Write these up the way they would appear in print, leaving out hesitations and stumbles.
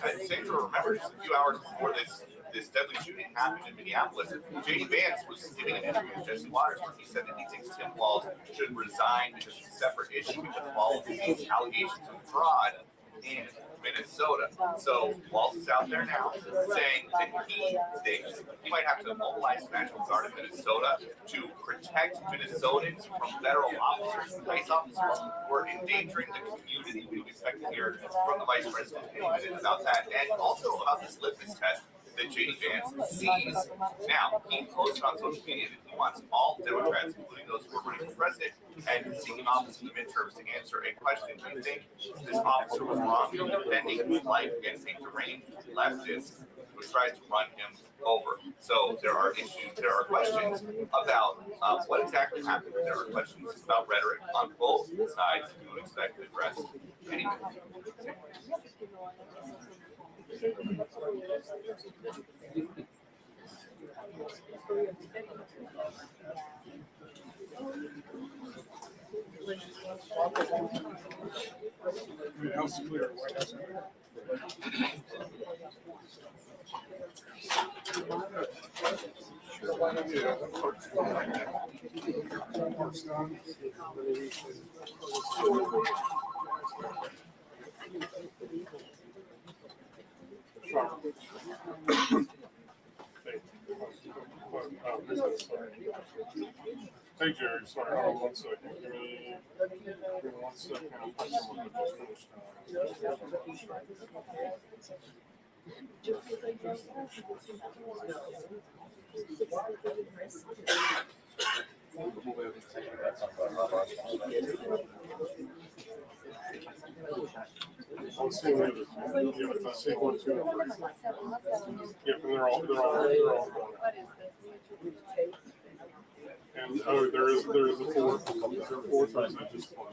I'd say to remember just a few hours before this deadly shooting happened in Minneapolis, J.D. Vance was giving an interview with Jesse Waters where he said that he thinks Tim Walz should resign because it's a separate issue because of all of these allegations of fraud. in Minnesota. So Walz is out there now saying that he thinks he might have to mobilize the National Guard in Minnesota to protect Minnesotans from federal officers and ICE officers who are endangering the community. We would expect to hear from the Vice President in a minute about that, and also about this litmus test that J.D. Vance sees. Now, he posted on social media that he wants all Democrats, including those who are running for president and seeking office in the midterms, to answer a question. Do you think this officer was wrong in defending his life against a deranged leftist who tried to run him over? So there are issues, there are questions about what exactly happened. There are questions about rhetoric on both sides you would expect to address anyway. Hey Jerry, sorry, hold on 1 second. Give me 1 second. I'm just finished. I'll see you later. Yeah, I see 1, 2, and 3. Yeah, they're all going. And there is a fourth. Is there a fourth, or is that just one?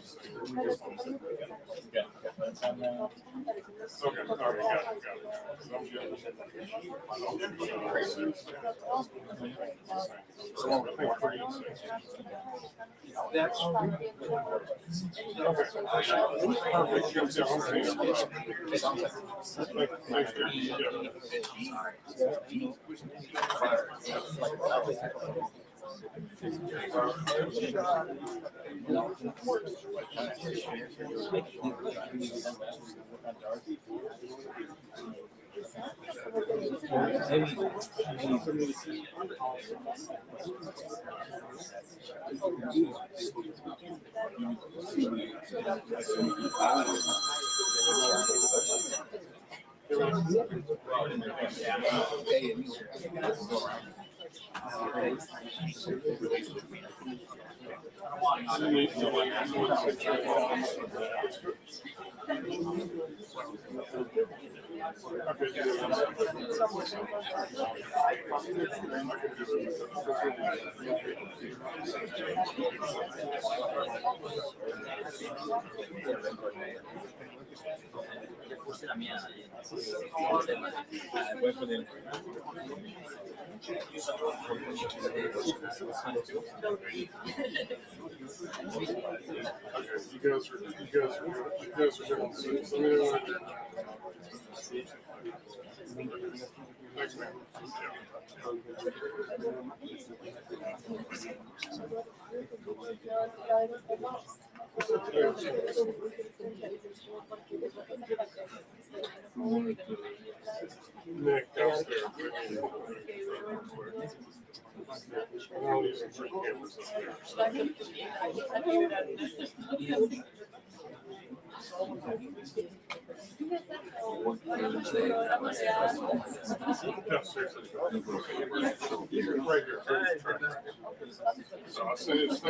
Okay, all right, got it. I'm good. So I think 3 and 6. That's Okay. Thanks, Jerry. Puse la mía ahí. You guys are doing 6. Let me know what you're doing. Thanks, man. Nick, downstairs. All these are free cameras upstairs. Right here. So I say it's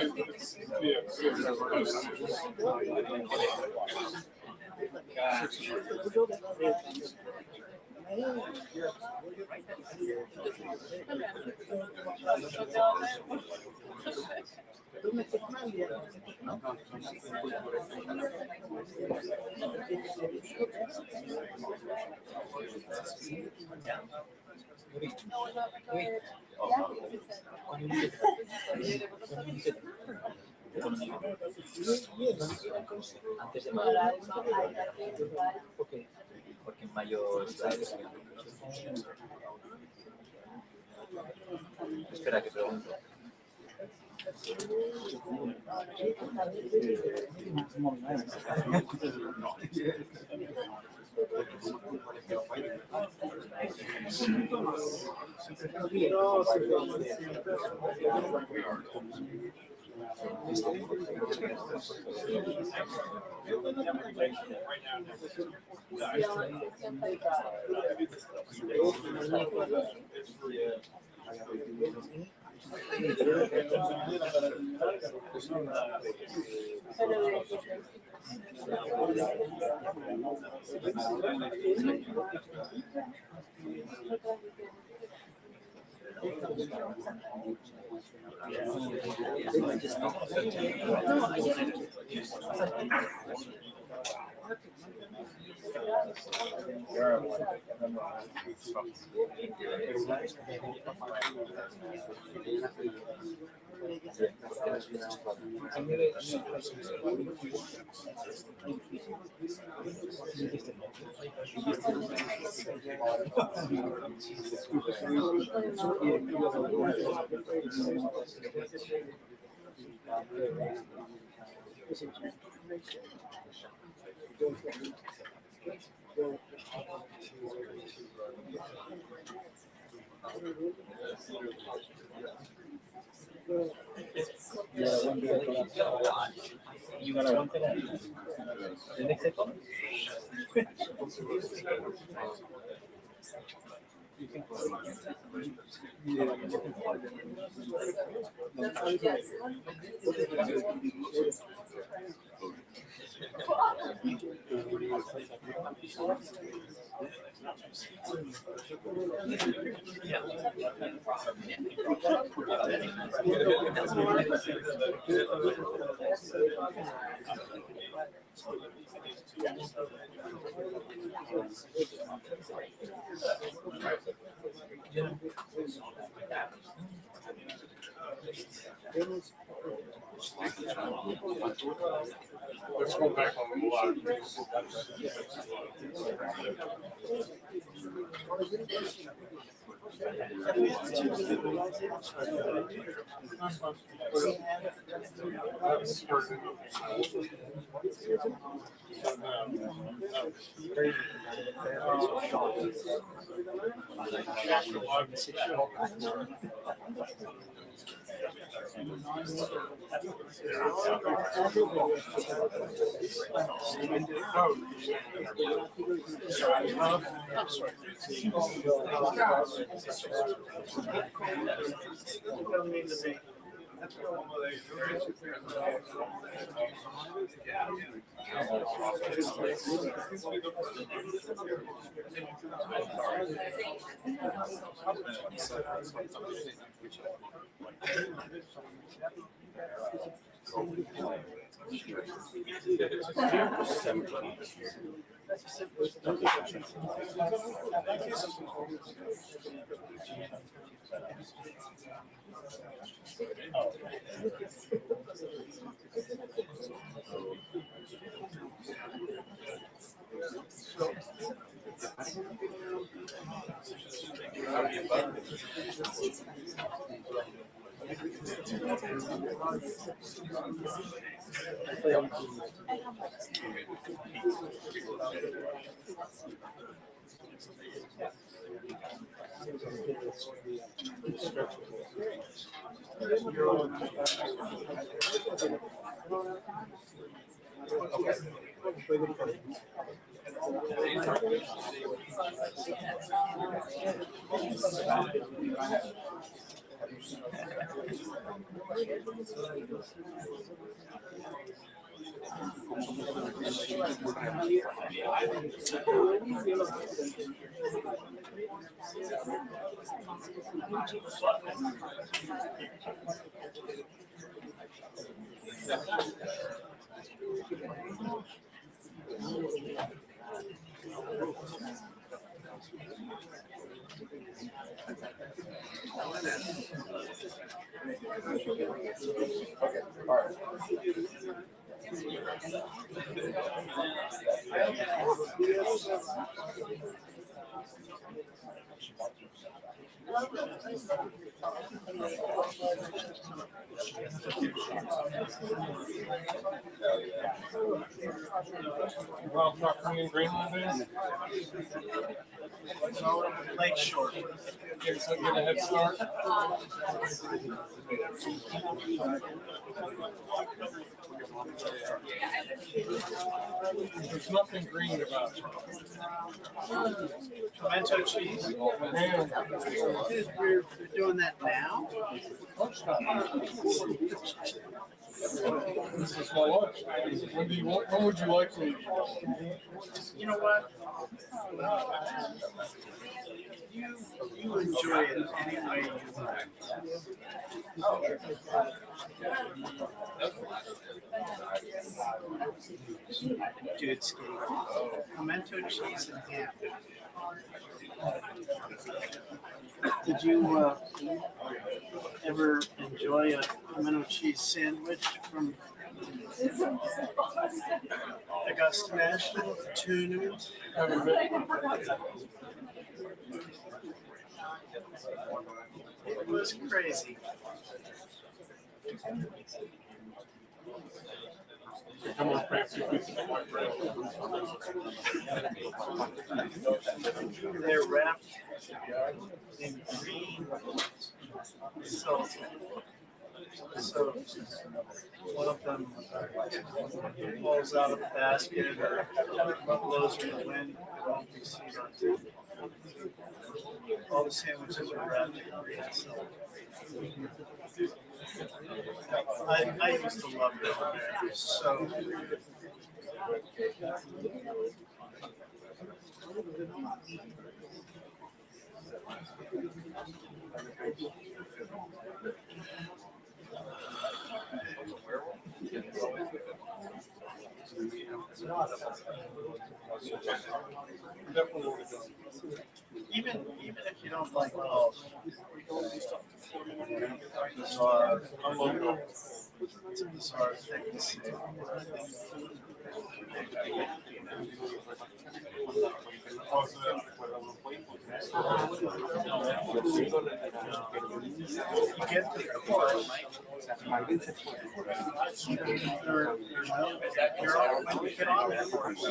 Antes de mayo. Porque en mayo está el... Espera que pregunto. You gonna want to the next second? Let's go back on the lot. Rob not coming in Greenland Lake Shore. is? So get a head start. There's nothing green about it. Pimento cheese. Man, You're doing that now? this is my lunch. When would you like to eat? You know what? You enjoy it any way you like. Dude, skate. Pimento cheese and ham. Did you ever enjoy a pimento cheese sandwich from Augusta National? Tuna? Haven't been. It was crazy. Come on, fancy pieces of white bread. They're wrapped in green silk. So one of them falls out of the basket or blows in the wind, it won't be seen on TV. All the sandwiches are wrapped in green silk. I used to love it over there. It was so good. Even if you don't like golf, bizarre, it's a bizarre thing to see. You get to the course. When you get on the course,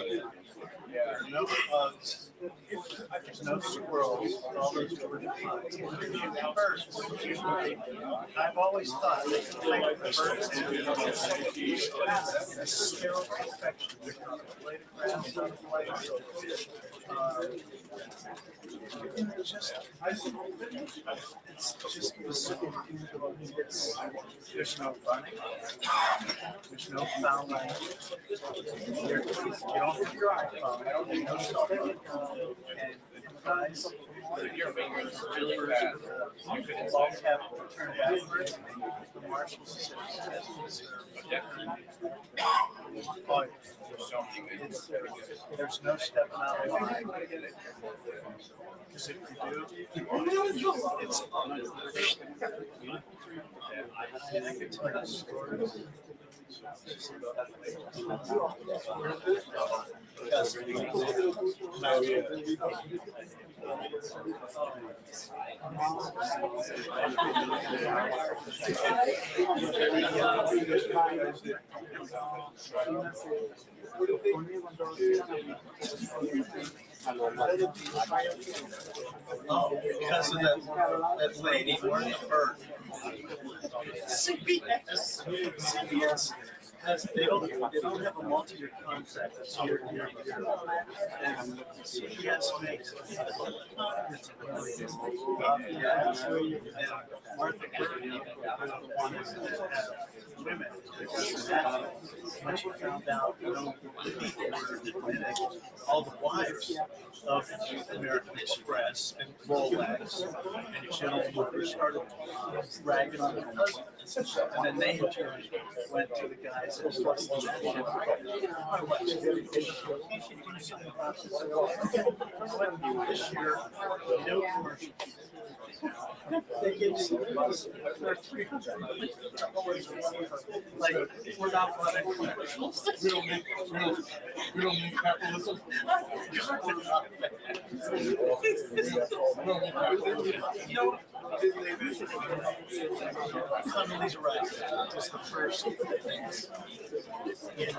there are no bugs, there's no squirrels, all those Georgia pines. I've always thought they can take the birds in a sterile perfection. There's not a blade of grass on the place. It's just there's no running, there's no foul line. You don't have your iPhone, there's no cell phone, and guys, all have to turn backwards. The marshals there's no stepping out of line. Because if you do, it's I can tell you stories. No, yeah. Oh, because of that lady wearing a bird. CBS has they don't have a multi-year contract. It's year. And CBS makes hundreds of millions. And Martha Gurley wanted to have women. When she found out all the wives of American Express and Rolex and gentlemen started ragging on their husbands. And then they in turn went to the guy This year, no commercials. They give some bus, they're $300. Like, we're not running commercials. We don't need capitalism. You know, some of these are right, just the first things. Yeah,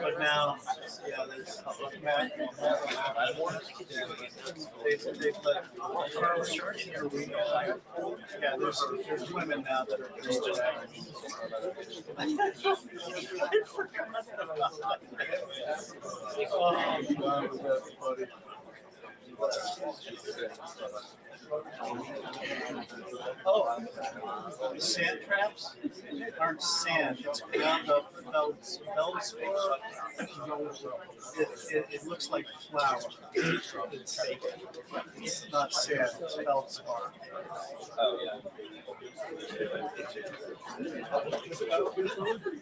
but now, yeah, there's Matt. They've let Carl Short here. Yeah, there's women now that are just I forgot about that. Oh, God, was that funny. Oh, sand traps aren't sand, it's ground up feldspar. It looks like flour. It's not sand, it's feldspar. Oh, yeah.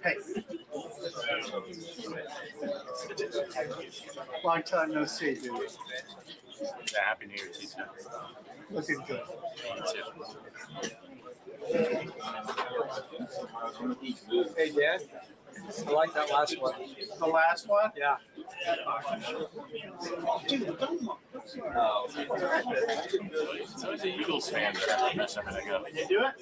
Hey. Long time no see, dude. Yeah, Happy New Year to you too. Looking good. Hey, Dan, I like that last one. The last one? Yeah. Dude, don't look. Oh. So I was an Eagles fan there. That's a minute ago. Can you do it?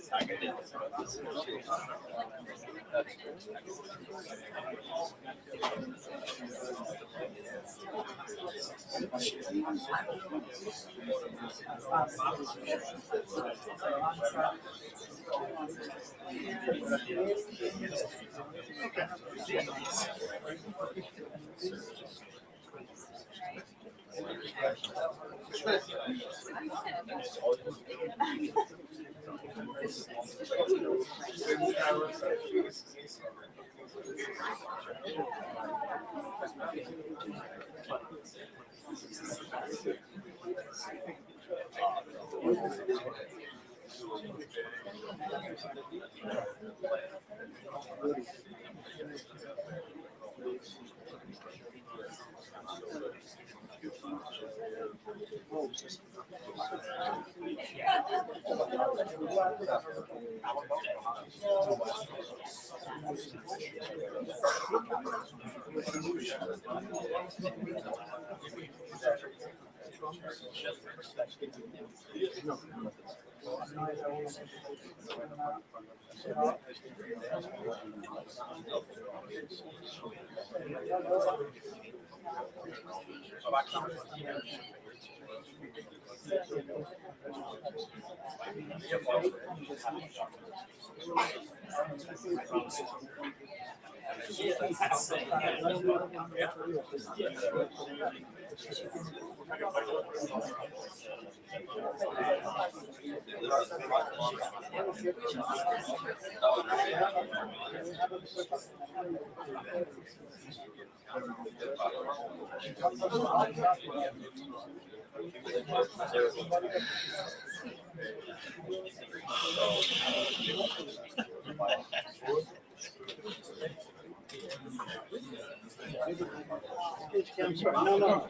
I'm sorry. No.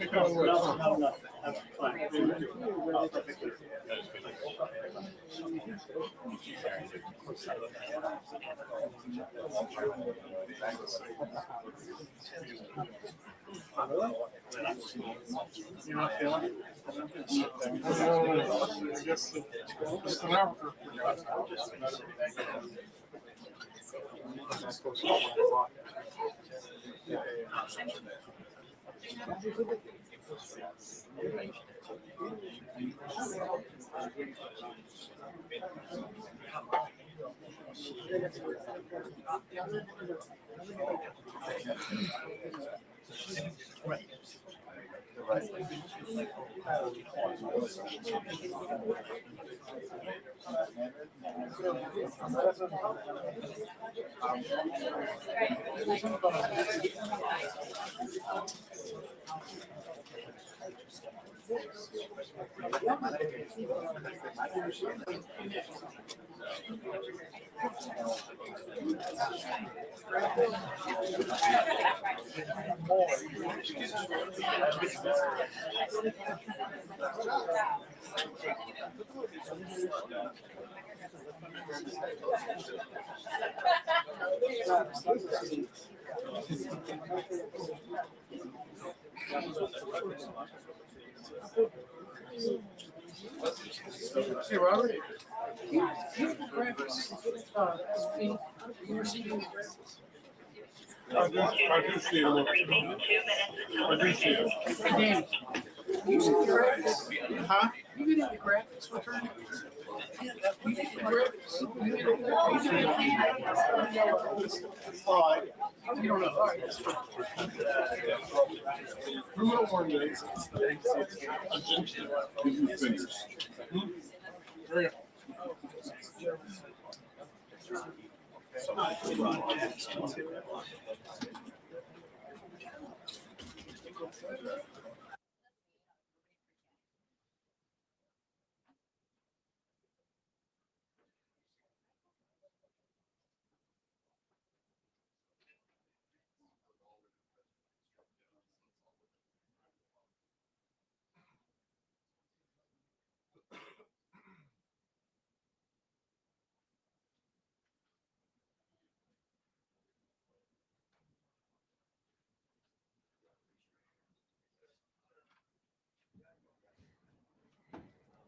That's fine. You're not feeling it? I guess it's an hour. Hey, Robert. I do see them. I do see them. Hey, Danny. You see the graphics? Huh? You get into graphics with her? You get into graphics? You get into you don't know. All right, that's fine. Criminal one day. Give you fingers. There you go.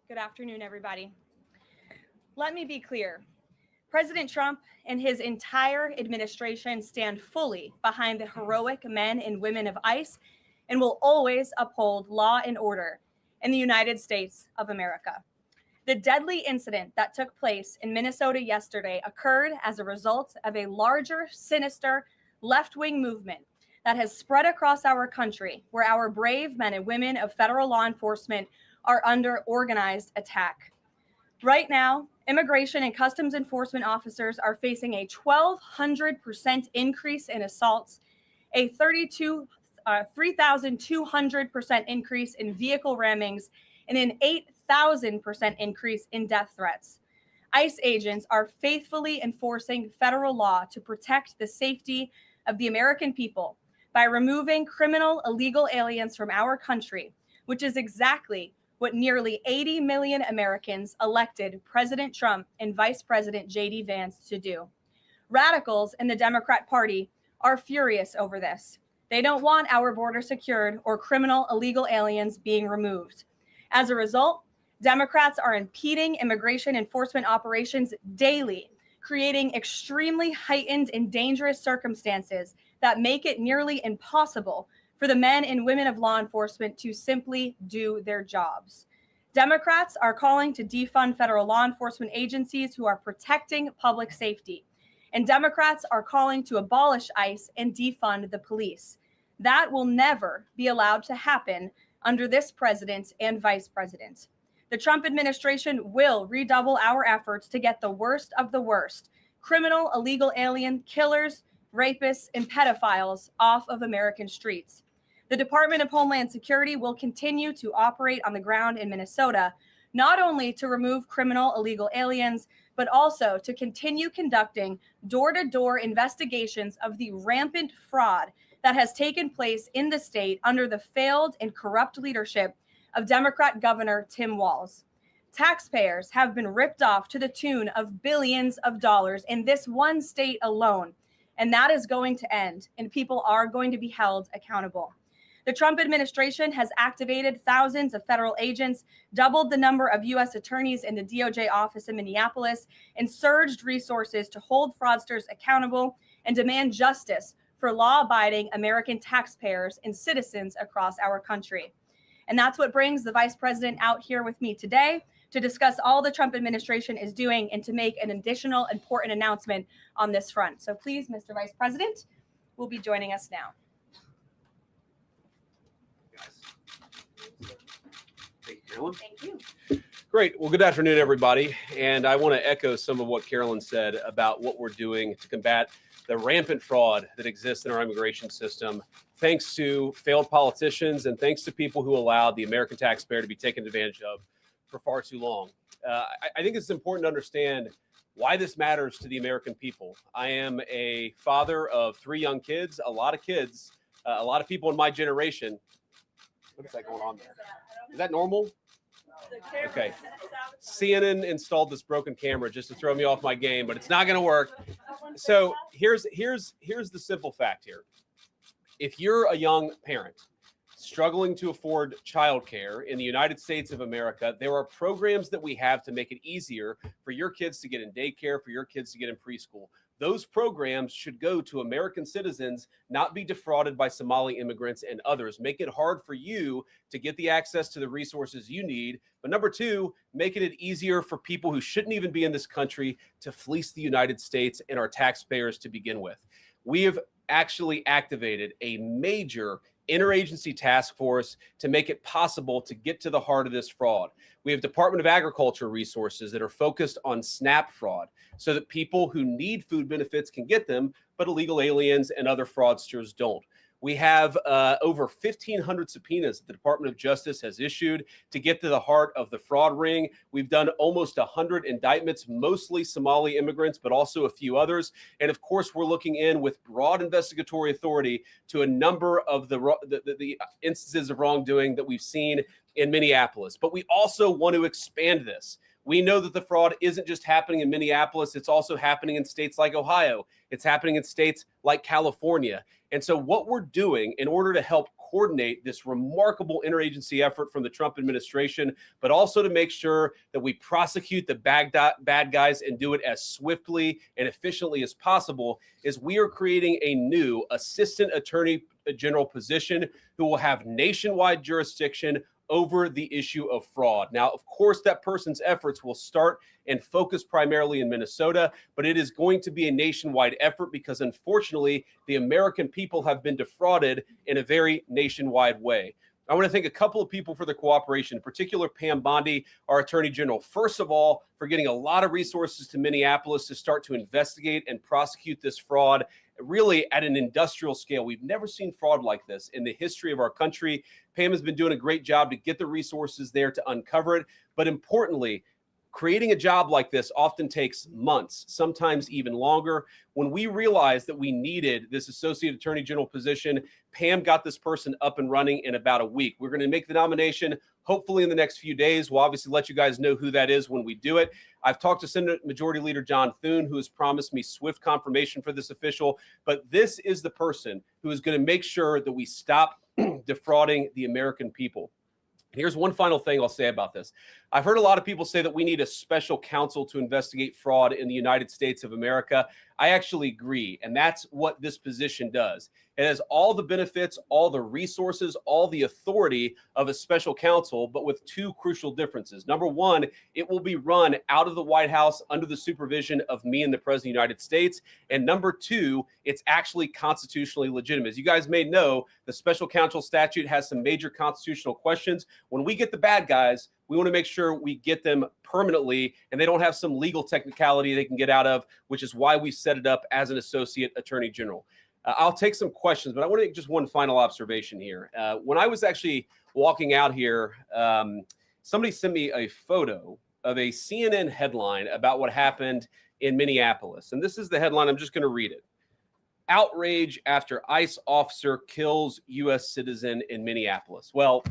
Good afternoon, everybody. Let me be clear. President Trump and his entire administration stand fully behind the heroic men and women of ICE and will always uphold law and order in the United States of America. The deadly incident that took place in Minnesota yesterday occurred as a result of a larger, sinister left-wing movement that has spread across our country, where our brave men and women of federal law enforcement are under organized attack. Right now, immigration and customs enforcement officers are facing a 1,200% increase in assaults, a 3,200% increase in vehicle rammings, and an 8,000% increase in death threats. ICE agents are faithfully enforcing federal law to protect the safety of the American people by removing criminal illegal aliens from our country, which is exactly what nearly 80 million Americans elected President Trump and Vice President J.D. Vance to do. Radicals in the Democrat Party are furious over this. They don't want our border secured or criminal illegal aliens being removed. As a result, Democrats are impeding immigration enforcement operations daily, creating extremely heightened and dangerous circumstances that make it nearly impossible for the men and women of law enforcement to simply do their jobs. Democrats are calling to defund federal law enforcement agencies who are protecting public safety. And Democrats are calling to abolish ICE and defund the police. That will never be allowed to happen under this president and vice president. The Trump administration will redouble our efforts to get the worst of the worst, criminal illegal alien killers, rapists, and pedophiles off of American streets. The Department of Homeland Security will continue to operate on the ground in Minnesota, not only to remove criminal illegal aliens, but also to continue conducting door-to-door investigations of the rampant fraud that has taken place in the state under the failed and corrupt leadership of Democrat Governor Tim Walz. Taxpayers have been ripped off to the tune of billions of dollars in this one state alone, and that is going to end, and people are going to be held accountable. The Trump administration has activated thousands of federal agents, doubled the number of U.S. attorneys in the DOJ office in Minneapolis, and surged resources to hold fraudsters accountable and demand justice for law-abiding American taxpayers and citizens across our country. And that's what brings the vice president out here with me today to discuss all the Trump administration is doing and to make an additional important announcement on this front. So please, Mr. Vice President, will be joining us now. Thank you, Carolyn. Thank you. Great. Well, good afternoon, everybody. And I want to echo some of what Carolyn said about what we're doing to combat the rampant fraud that exists in our immigration system, thanks to failed politicians and thanks to people who allowed the American taxpayer to be taken advantage of for far too long. I think it's important to understand why this matters to the American people. I am a father of 3 young kids, a lot of kids, a lot of people in my generation. What is that going on there? Is that normal? Okay. CNN installed this broken camera just to throw me off my game, but it's not going to work. So here's the simple fact here. If you're a young parent struggling to afford childcare in the United States of America, there are programs that we have to make it easier for your kids to get in daycare, for your kids to get in preschool. Those programs should go to American citizens, not be defrauded by Somali immigrants and others. Make it hard for you to get the access to the resources you need. But number 2, making it easier for people who shouldn't even be in this country to fleece the United States and our taxpayers to begin with. We have actually activated a major interagency task force to make it possible to get to the heart of this fraud. We have Department of Agriculture resources that are focused on SNAP fraud so that people who need food benefits can get them, but illegal aliens and other fraudsters don't. We have over 1,500 subpoenas that the Department of Justice has issued to get to the heart of the fraud ring. We've done almost 100 indictments, mostly Somali immigrants, but also a few others. And of course, we're looking in with broad investigatory authority to a number of the instances of wrongdoing that we've seen in Minneapolis. But we also want to expand this. We know that the fraud isn't just happening in Minneapolis. It's also happening in states like Ohio. It's happening in states like California. And so what we're doing in order to help coordinate this remarkable interagency effort from the Trump administration, but also to make sure that we prosecute the bad guys and do it as swiftly and efficiently as possible, is we are creating a new Assistant Attorney General position who will have nationwide jurisdiction over the issue of fraud. Now, of course, that person's efforts will start and focus primarily in Minnesota, but it is going to be a nationwide effort because, unfortunately, the American people have been defrauded in a very nationwide way. I want to thank a couple of people for their cooperation, in particular Pam Bondi, our Attorney General, first of all, for getting a lot of resources to Minneapolis to start to investigate and prosecute this fraud really at an industrial scale. We've never seen fraud like this in the history of our country. Pam has been doing a great job to get the resources there to uncover it. But importantly, creating a job like this often takes months, sometimes even longer. When we realized that we needed this Associate Attorney General position, Pam got this person up and running in about a week. We're going to make the nomination hopefully in the next few days. We'll obviously let you guys know who that is when we do it. I've talked to Senate Majority Leader John Thune, who has promised me swift confirmation for this official. But this is the person who is going to make sure that we stop defrauding the American people. Here's one final thing I'll say about this. I've heard a lot of people say that we need a special counsel to investigate fraud in the United States of America. I actually agree, and that's what this position does. It has all the benefits, all the resources, all the authority of a special counsel, but with 2 crucial differences. Number 1, it will be run out of the White House under the supervision of me and the President of the United States. And number 2, it's actually constitutionally legitimate. As you guys may know, the special counsel statute has some major constitutional questions. When we get the bad guys, we want to make sure we get them permanently and they don't have some legal technicality they can get out of, which is why we set it up as an Associate Attorney General. I'll take some questions, but I want to make just one final observation here. When I was actually walking out here, somebody sent me a photo of a CNN headline about what happened in Minneapolis. And this is the headline. I'm just going to read it. Outrage after ICE officer kills U.S. citizen in Minneapolis. Well,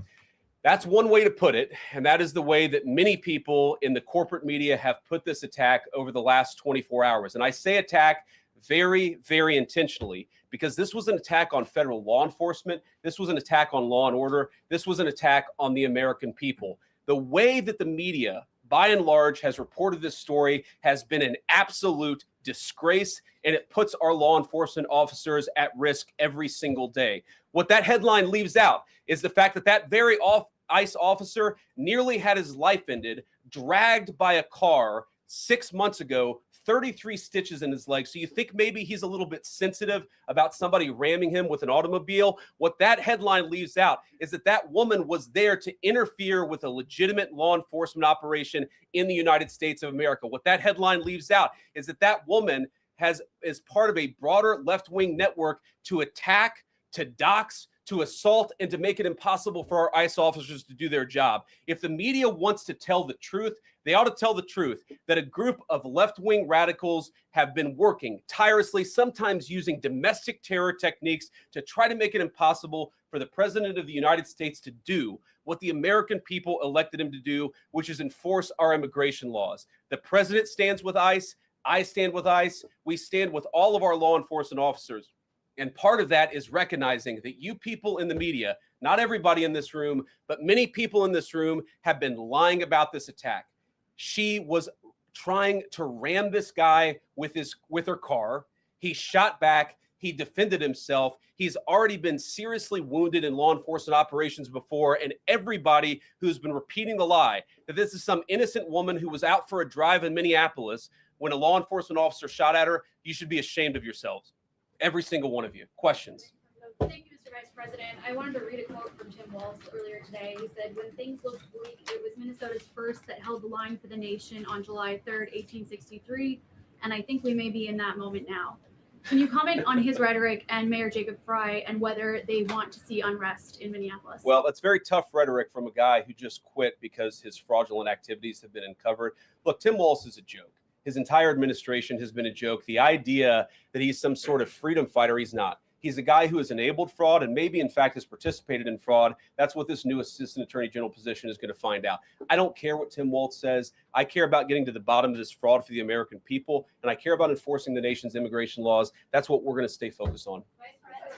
that's one way to put it, and that is the way that many people in the corporate media have put this attack over the last 24 hours. And I say attack very, very intentionally because this was an attack on federal law enforcement. This was an attack on law and order. This was an attack on the American people. The way that the media, by and large, has reported this story has been an absolute disgrace, and it puts our law enforcement officers at risk every single day. What that headline leaves out is the fact that that very ICE officer nearly had his life ended, dragged by a car 6 months ago, 33 stitches in his leg. So you think maybe he's a little bit sensitive about somebody ramming him with an automobile. What that headline leaves out is that that woman was there to interfere with a legitimate law enforcement operation in the United States of America. What that headline leaves out is that that woman is part of a broader left-wing network to attack, to dox, to assault and to make it impossible for our ICE officers to do their job. If the media wants to tell the truth, they ought to tell the truth that a group of left-wing radicals have been working tirelessly, sometimes using domestic terror techniques to try to make it impossible for the President of the United States to do what the American people elected him to do, which is enforce our immigration laws. The President stands with ICE. I stand with ICE. We stand with all of our law enforcement officers. And part of that is recognizing that you people in the media, not everybody in this room, but many people in this room have been lying about this attack. She was trying to ram this guy with her car. He shot back. He defended himself. He's already been seriously wounded in law enforcement operations before. And everybody who's been repeating the lie that this is some innocent woman who was out for a drive in Minneapolis when a law enforcement officer shot at her, you should be ashamed of yourselves. Every single one of you. Questions? Thank you, Mr. Vice President. I wanted to read a quote from Tim Walz earlier today. He said, when things looked bleak, it was Minnesota's first that held the line for the nation on July 3rd, 1863. And I think we may be in that moment now. Can you comment on his rhetoric and Mayor Jacob Frey and whether they want to see unrest in Minneapolis? Well, that's very tough rhetoric from a guy who just quit because his fraudulent activities have been uncovered. Look, Tim Walz is a joke. His entire administration has been a joke. The idea that he's some sort of freedom fighter, he's not. He's a guy who has enabled fraud and maybe, in fact, has participated in fraud. That's what this new Assistant Attorney General position is going to find out. I don't care what Tim Walz says. I care about getting to the bottom of this fraud for the American people, and I care about enforcing the nation's immigration laws. That's what we're going to stay focused on.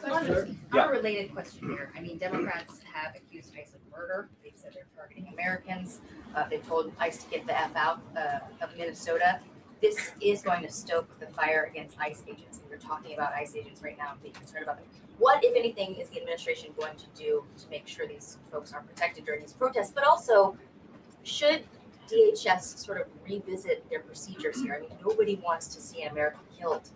Yeah. Unrelated question here. I mean, Democrats have accused ICE of murder. They've said they're targeting Americans. They've told ICE to get the F out of Minnesota. This is going to stoke the fire against ICE agents. And we're talking about ICE agents right now and being concerned about them. What, if anything, is the administration going to do to make sure these folks are protected during these protests? But also, should DHS sort of revisit their procedures here? I mean, nobody wants to see an American killed.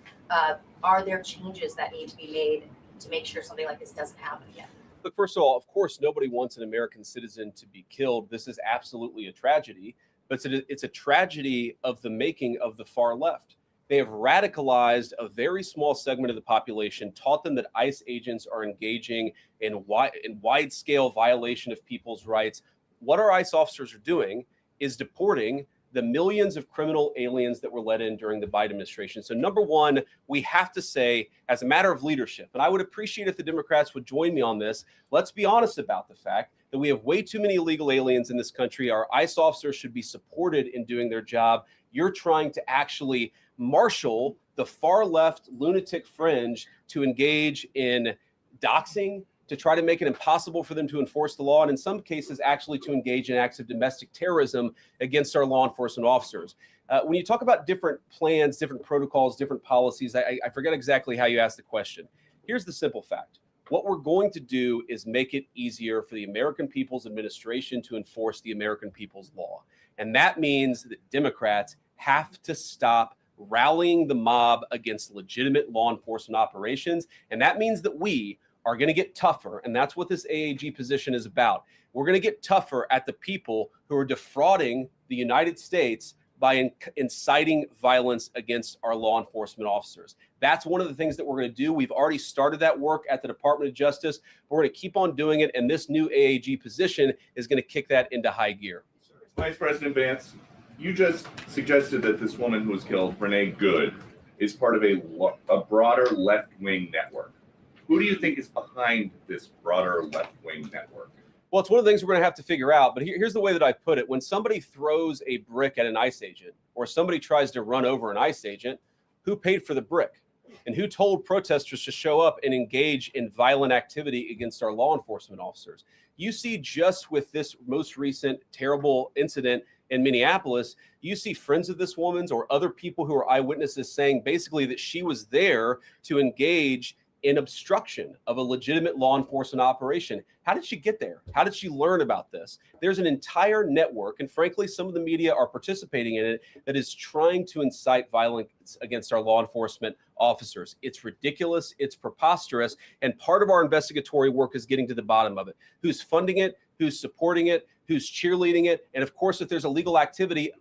Are there changes that need to be made to make sure something like this doesn't happen again? Look, first of all, of course, nobody wants an American citizen to be killed. This is absolutely a tragedy. But it's a tragedy of the making of the far left. They have radicalized a very small segment of the population, taught them that ICE agents are engaging in wide-scale violation of people's rights. What our ICE officers are doing is deporting the millions of criminal aliens that were let in during the Biden administration. So number one, we have to say, as a matter of leadership, and I would appreciate if the Democrats would join me on this, let's be honest about the fact that we have way too many illegal aliens in this country. Our ICE officers should be supported in doing their job. You're trying to actually marshal the far left lunatic fringe to engage in doxing, to try to make it impossible for them to enforce the law, and in some cases actually to engage in acts of domestic terrorism against our law enforcement officers. When you talk about different plans, different protocols, different policies, I forget exactly how you asked the question. Here's the simple fact. What we're going to do is make it easier for the American people's administration to enforce the American people's law. And that means that Democrats have to stop rallying the mob against legitimate law enforcement operations. And that means that we are going to get tougher. And that's what this AAG position is about. We're going to get tougher at the people who are defrauding the United States by inciting violence against our law enforcement officers. That's one of the things that we're going to do. We've already started that work at the Department of Justice. We're going to keep on doing it. And this new AAG position is going to kick that into high gear. Vice President Vance, you just suggested that this woman who was killed, Renee Good, is part of a broader left-wing network. Who do you think is behind this broader left-wing network? Well, it's one of the things we're going to have to figure out. But here's the way that I put it. When somebody throws a brick at an ICE agent or somebody tries to run over an ICE agent, who paid for the brick? And who told protesters to show up and engage in violent activity against our law enforcement officers? You see, just with this most recent terrible incident in Minneapolis, you see friends of this woman's or other people who are eyewitnesses saying basically that she was there to engage in obstruction of a legitimate law enforcement operation. How did she get there? How did she learn about this? There's an entire network, and frankly, some of the media are participating in it, that is trying to incite violence against our law enforcement officers. It's ridiculous. It's preposterous. And part of our investigatory work is getting to the bottom of it. Who's funding it? Who's supporting it? Who's cheerleading it? And of course, if there's illegal activity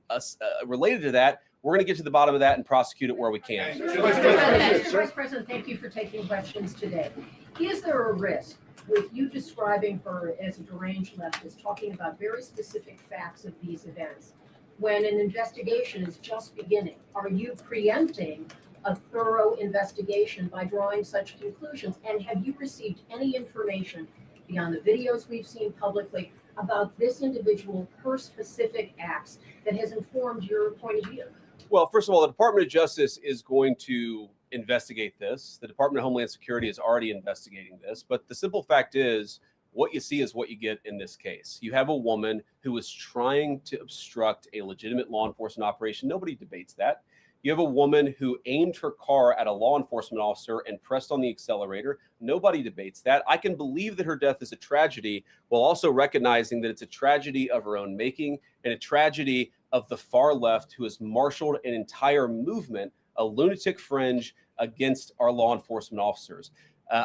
related to that, we're going to get to the bottom of that and prosecute it where we can. Vice President, thank you for taking questions today. Is there a risk with you describing her as a deranged leftist, talking about very specific facts of these events, when an investigation is just beginning? Are you preempting a thorough investigation by drawing such conclusions? And have you received any information beyond the videos we've seen publicly about this individual, her specific acts, that has informed your point of view? Well, first of all, the Department of Justice is going to investigate this. The Department of Homeland Security is already investigating this. But the simple fact is, what you see is what you get in this case. You have a woman who was trying to obstruct a legitimate law enforcement operation. Nobody debates that. You have a woman who aimed her car at a law enforcement officer and pressed on the accelerator. Nobody debates that. I can believe that her death is a tragedy, while also recognizing that it's a tragedy of her own making and a tragedy of the far left who has marshaled an entire movement, a lunatic fringe against our law enforcement officers.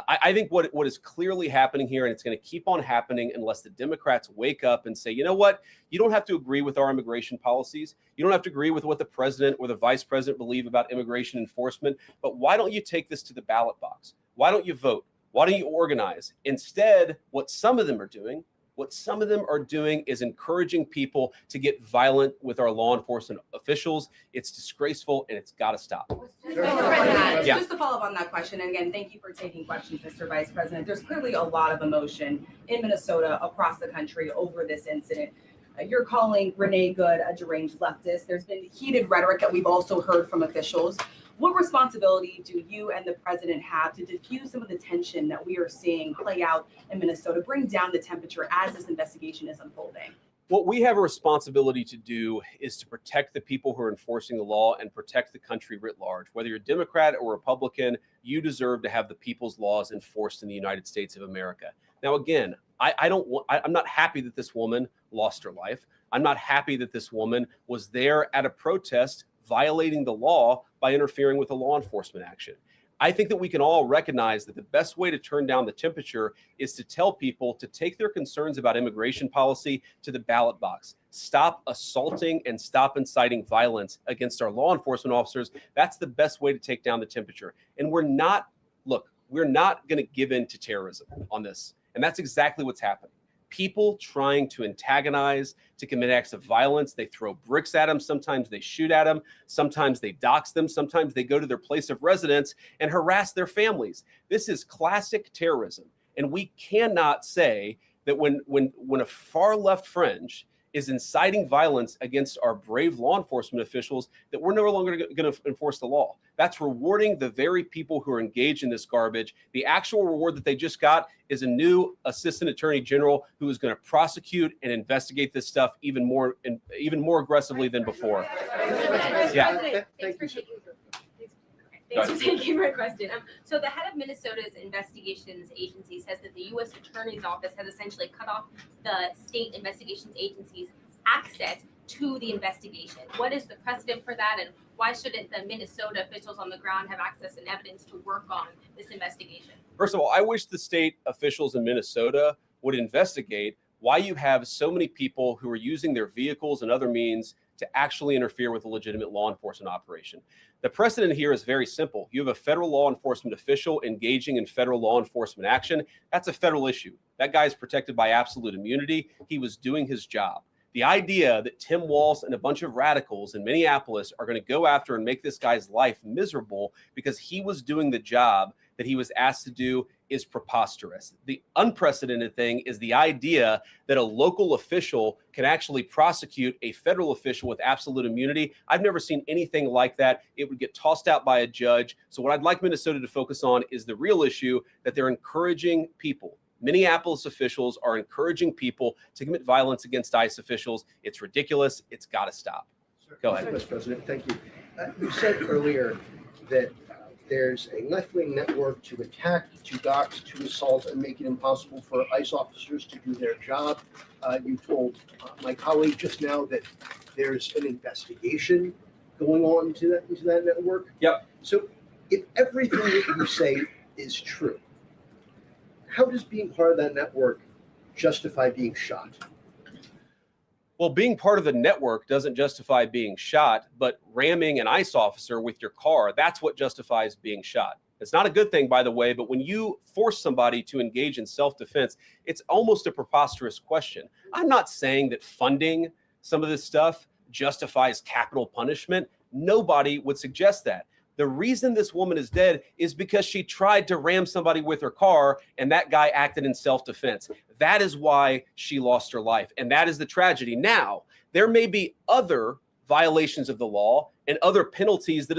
I think what is clearly happening here, and it's going to keep on happening unless the Democrats wake up and say, you know what, you don't have to agree with our immigration policies. You don't have to agree with what the president or the vice president believe about immigration enforcement. But why don't you take this to the ballot box? Why don't you vote? Why don't you organize? Instead, what some of them are doing is encouraging people to get violent with our law enforcement officials. It's disgraceful and it's got to stop. President, Yeah. just to follow up on that question, and again, thank you for taking questions, Mr. Vice President. There's clearly a lot of emotion in Minnesota, across the country, over this incident. You're calling Renee Good a deranged leftist. There's been heated rhetoric that we've also heard from officials. What responsibility do you and the president have to diffuse some of the tension that we are seeing play out in Minnesota, bring down the temperature as this investigation is unfolding? What we have a responsibility to do is to protect the people who are enforcing the law and protect the country writ large. Whether you're Democrat or Republican, you deserve to have the people's laws enforced in the United States of America. Now, again, I'm not happy that this woman lost her life. I'm not happy that this woman was there at a protest violating the law by interfering with a law enforcement action. I think that we can all recognize that the best way to turn down the temperature is to tell people to take their concerns about immigration policy to the ballot box. Stop assaulting and stop inciting violence against our law enforcement officers. That's the best way to take down the temperature. And we're not going to give in to terrorism on this. And that's exactly what's happening. People trying to antagonize, to commit acts of violence. They throw bricks at them. Sometimes they shoot at them. Sometimes they dox them. Sometimes they go to their place of residence and harass their families. This is classic terrorism. And we cannot say that when a far left fringe is inciting violence against our brave law enforcement officials, that we're no longer going to enforce the law. That's rewarding the very people who are engaged in this garbage. The actual reward that they just got is a new assistant attorney general who is going to prosecute and investigate this stuff even more aggressively than before. Yeah. Thanks for taking my question. So the head of Minnesota's investigations agency says that the U.S. Attorney's Office has essentially cut off the state investigations agency's access to the investigation. What is the precedent for that, and why shouldn't the Minnesota officials on the ground have access and evidence to work on this investigation? First of all, I wish the state officials in Minnesota would investigate why you have so many people who are using their vehicles and other means to actually interfere with a legitimate law enforcement operation. The precedent here is very simple. You have a federal law enforcement official engaging in federal law enforcement action. That's a federal issue. That guy is protected by absolute immunity. He was doing his job. The idea that Tim Walz and a bunch of radicals in Minneapolis are going to go after and make this guy's life miserable because he was doing the job that he was asked to do is preposterous. The unprecedented thing is the idea that a local official can actually prosecute a federal official with absolute immunity. I've never seen anything like that. It would get tossed out by a judge. So what I'd like Minnesota to focus on is the real issue, that they're encouraging people. Minneapolis officials are encouraging people to commit violence against ICE officials. It's ridiculous. It's got to stop. Go ahead. Mr. President, thank you. You said earlier that there's a left-wing network to attack, to dox, to assault, and make it impossible for ICE officers to do their job. You told my colleague just now that there's an investigation going on into that network. Yep. So if everything that you say is true, how does being part of that network justify being shot? Well, being part of the network doesn't justify being shot, but ramming an ICE officer with your car, that's what justifies being shot. It's not a good thing, by the way, but when you force somebody to engage in self-defense, it's almost a preposterous question. I'm not saying that funding some of this stuff justifies capital punishment. Nobody would suggest that. The reason this woman is dead is because she tried to ram somebody with her car and that guy acted in self-defense. That is why she lost her life. And that is the tragedy. Now, there may be other violations of the law and other penalties that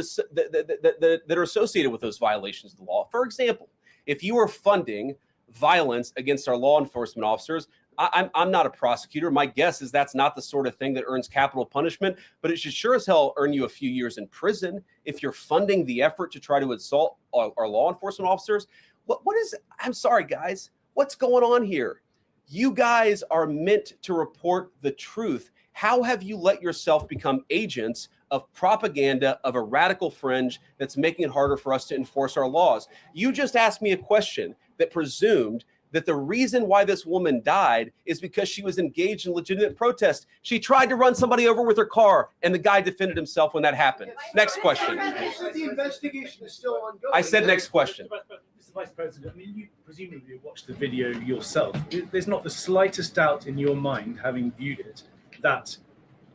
are associated with those violations of the law. For example, if you are funding violence against our law enforcement officers, I'm not a prosecutor. My guess is that's not the sort of thing that earns capital punishment, but it should sure as hell earn you a few years in prison if you're funding the effort to try to assault our law enforcement officers. What is, I'm sorry, guys, what's going on here? You guys are meant to report the truth. How have you let yourself become agents of propaganda of a radical fringe that's making it harder for us to enforce our laws? You just asked me a question that presumed that the reason why this woman died is because she was engaged in legitimate protest. She tried to run somebody over with her car, and the guy defended himself when that happened. Next question. The investigation is still ongoing. I said next question. Mr. Vice President, I mean, you presumably watched the video yourself. There's not the slightest doubt in your mind, having viewed it, that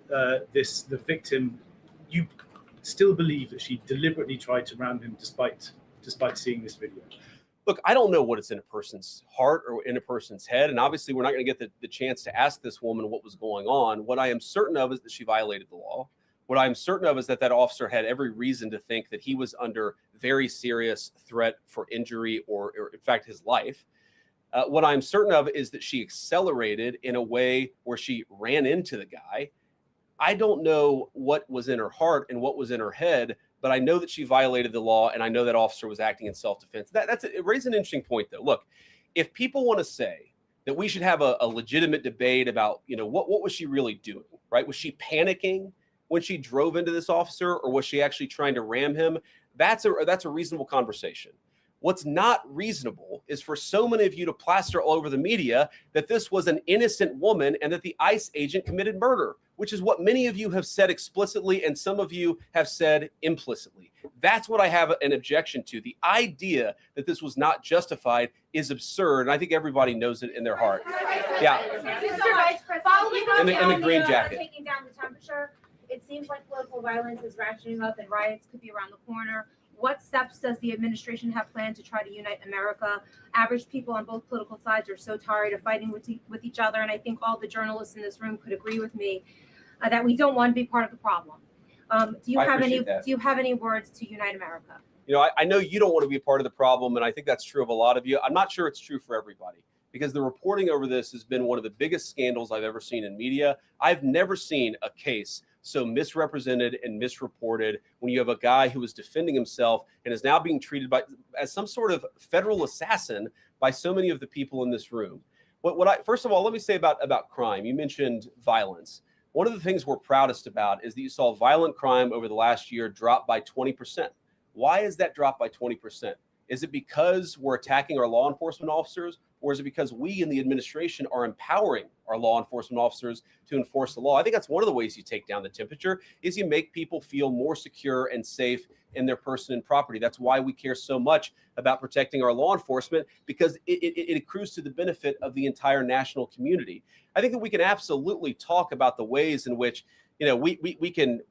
the victim, you still believe that she deliberately tried to ram him despite seeing this video. Look, I don't know what is in a person's heart or in a person's head, and obviously we're not going to get the chance to ask this woman what was going on. What I am certain of is that she violated the law. What I'm certain of is that that officer had every reason to think that he was under very serious threat for injury or in fact, his life. What I'm certain of is that she accelerated in a way where she ran into the guy. I don't know what was in her heart and what was in her head, but I know that she violated the law, and I know that officer was acting in self-defense. It raises an interesting point, though. Look, if people want to say that we should have a legitimate debate about, what was she really doing, right? Was she panicking when she drove into this officer, or was she actually trying to ram him? That's a reasonable conversation. What's not reasonable is for so many of you to plaster all over the media that this was an innocent woman and that the ICE agent committed murder, which is what many of you have said explicitly and some of you have said implicitly. That's what I have an objection to. The idea that this was not justified is absurd, and I think everybody knows it in their heart. Yeah. Mr. Vice President, in the green jacket. Taking down the temperature, it seems like political violence is ratcheting up and riots could be around the corner. What steps does the administration have planned to try to unite America? Average people on both political sides are so tired of fighting with each other, and I think all the journalists in this room could agree with me that we don't want to be part of the problem. Do you have any words to unite America? I know you don't want to be a part of the problem, and I think that's true of a lot of you. I'm not sure it's true for everybody, because the reporting over this has been one of the biggest scandals I've ever seen in media. I've never seen a case so misrepresented and misreported when you have a guy who is defending himself and is now being treated as some sort of federal assassin by so many of the people in this room. First of all, let me say about crime. You mentioned violence. One of the things we're proudest about is that you saw violent crime over the last year drop by 20%. Why is that drop by 20%? Is it because we're attacking our law enforcement officers, or is it because we in the administration are empowering our law enforcement officers to enforce the law? I think that's one of the ways you take down the temperature, is you make people feel more secure and safe in their person and property. That's why we care so much about protecting our law enforcement, because it accrues to the benefit of the entire national community. I think that we can absolutely talk about the ways in which we can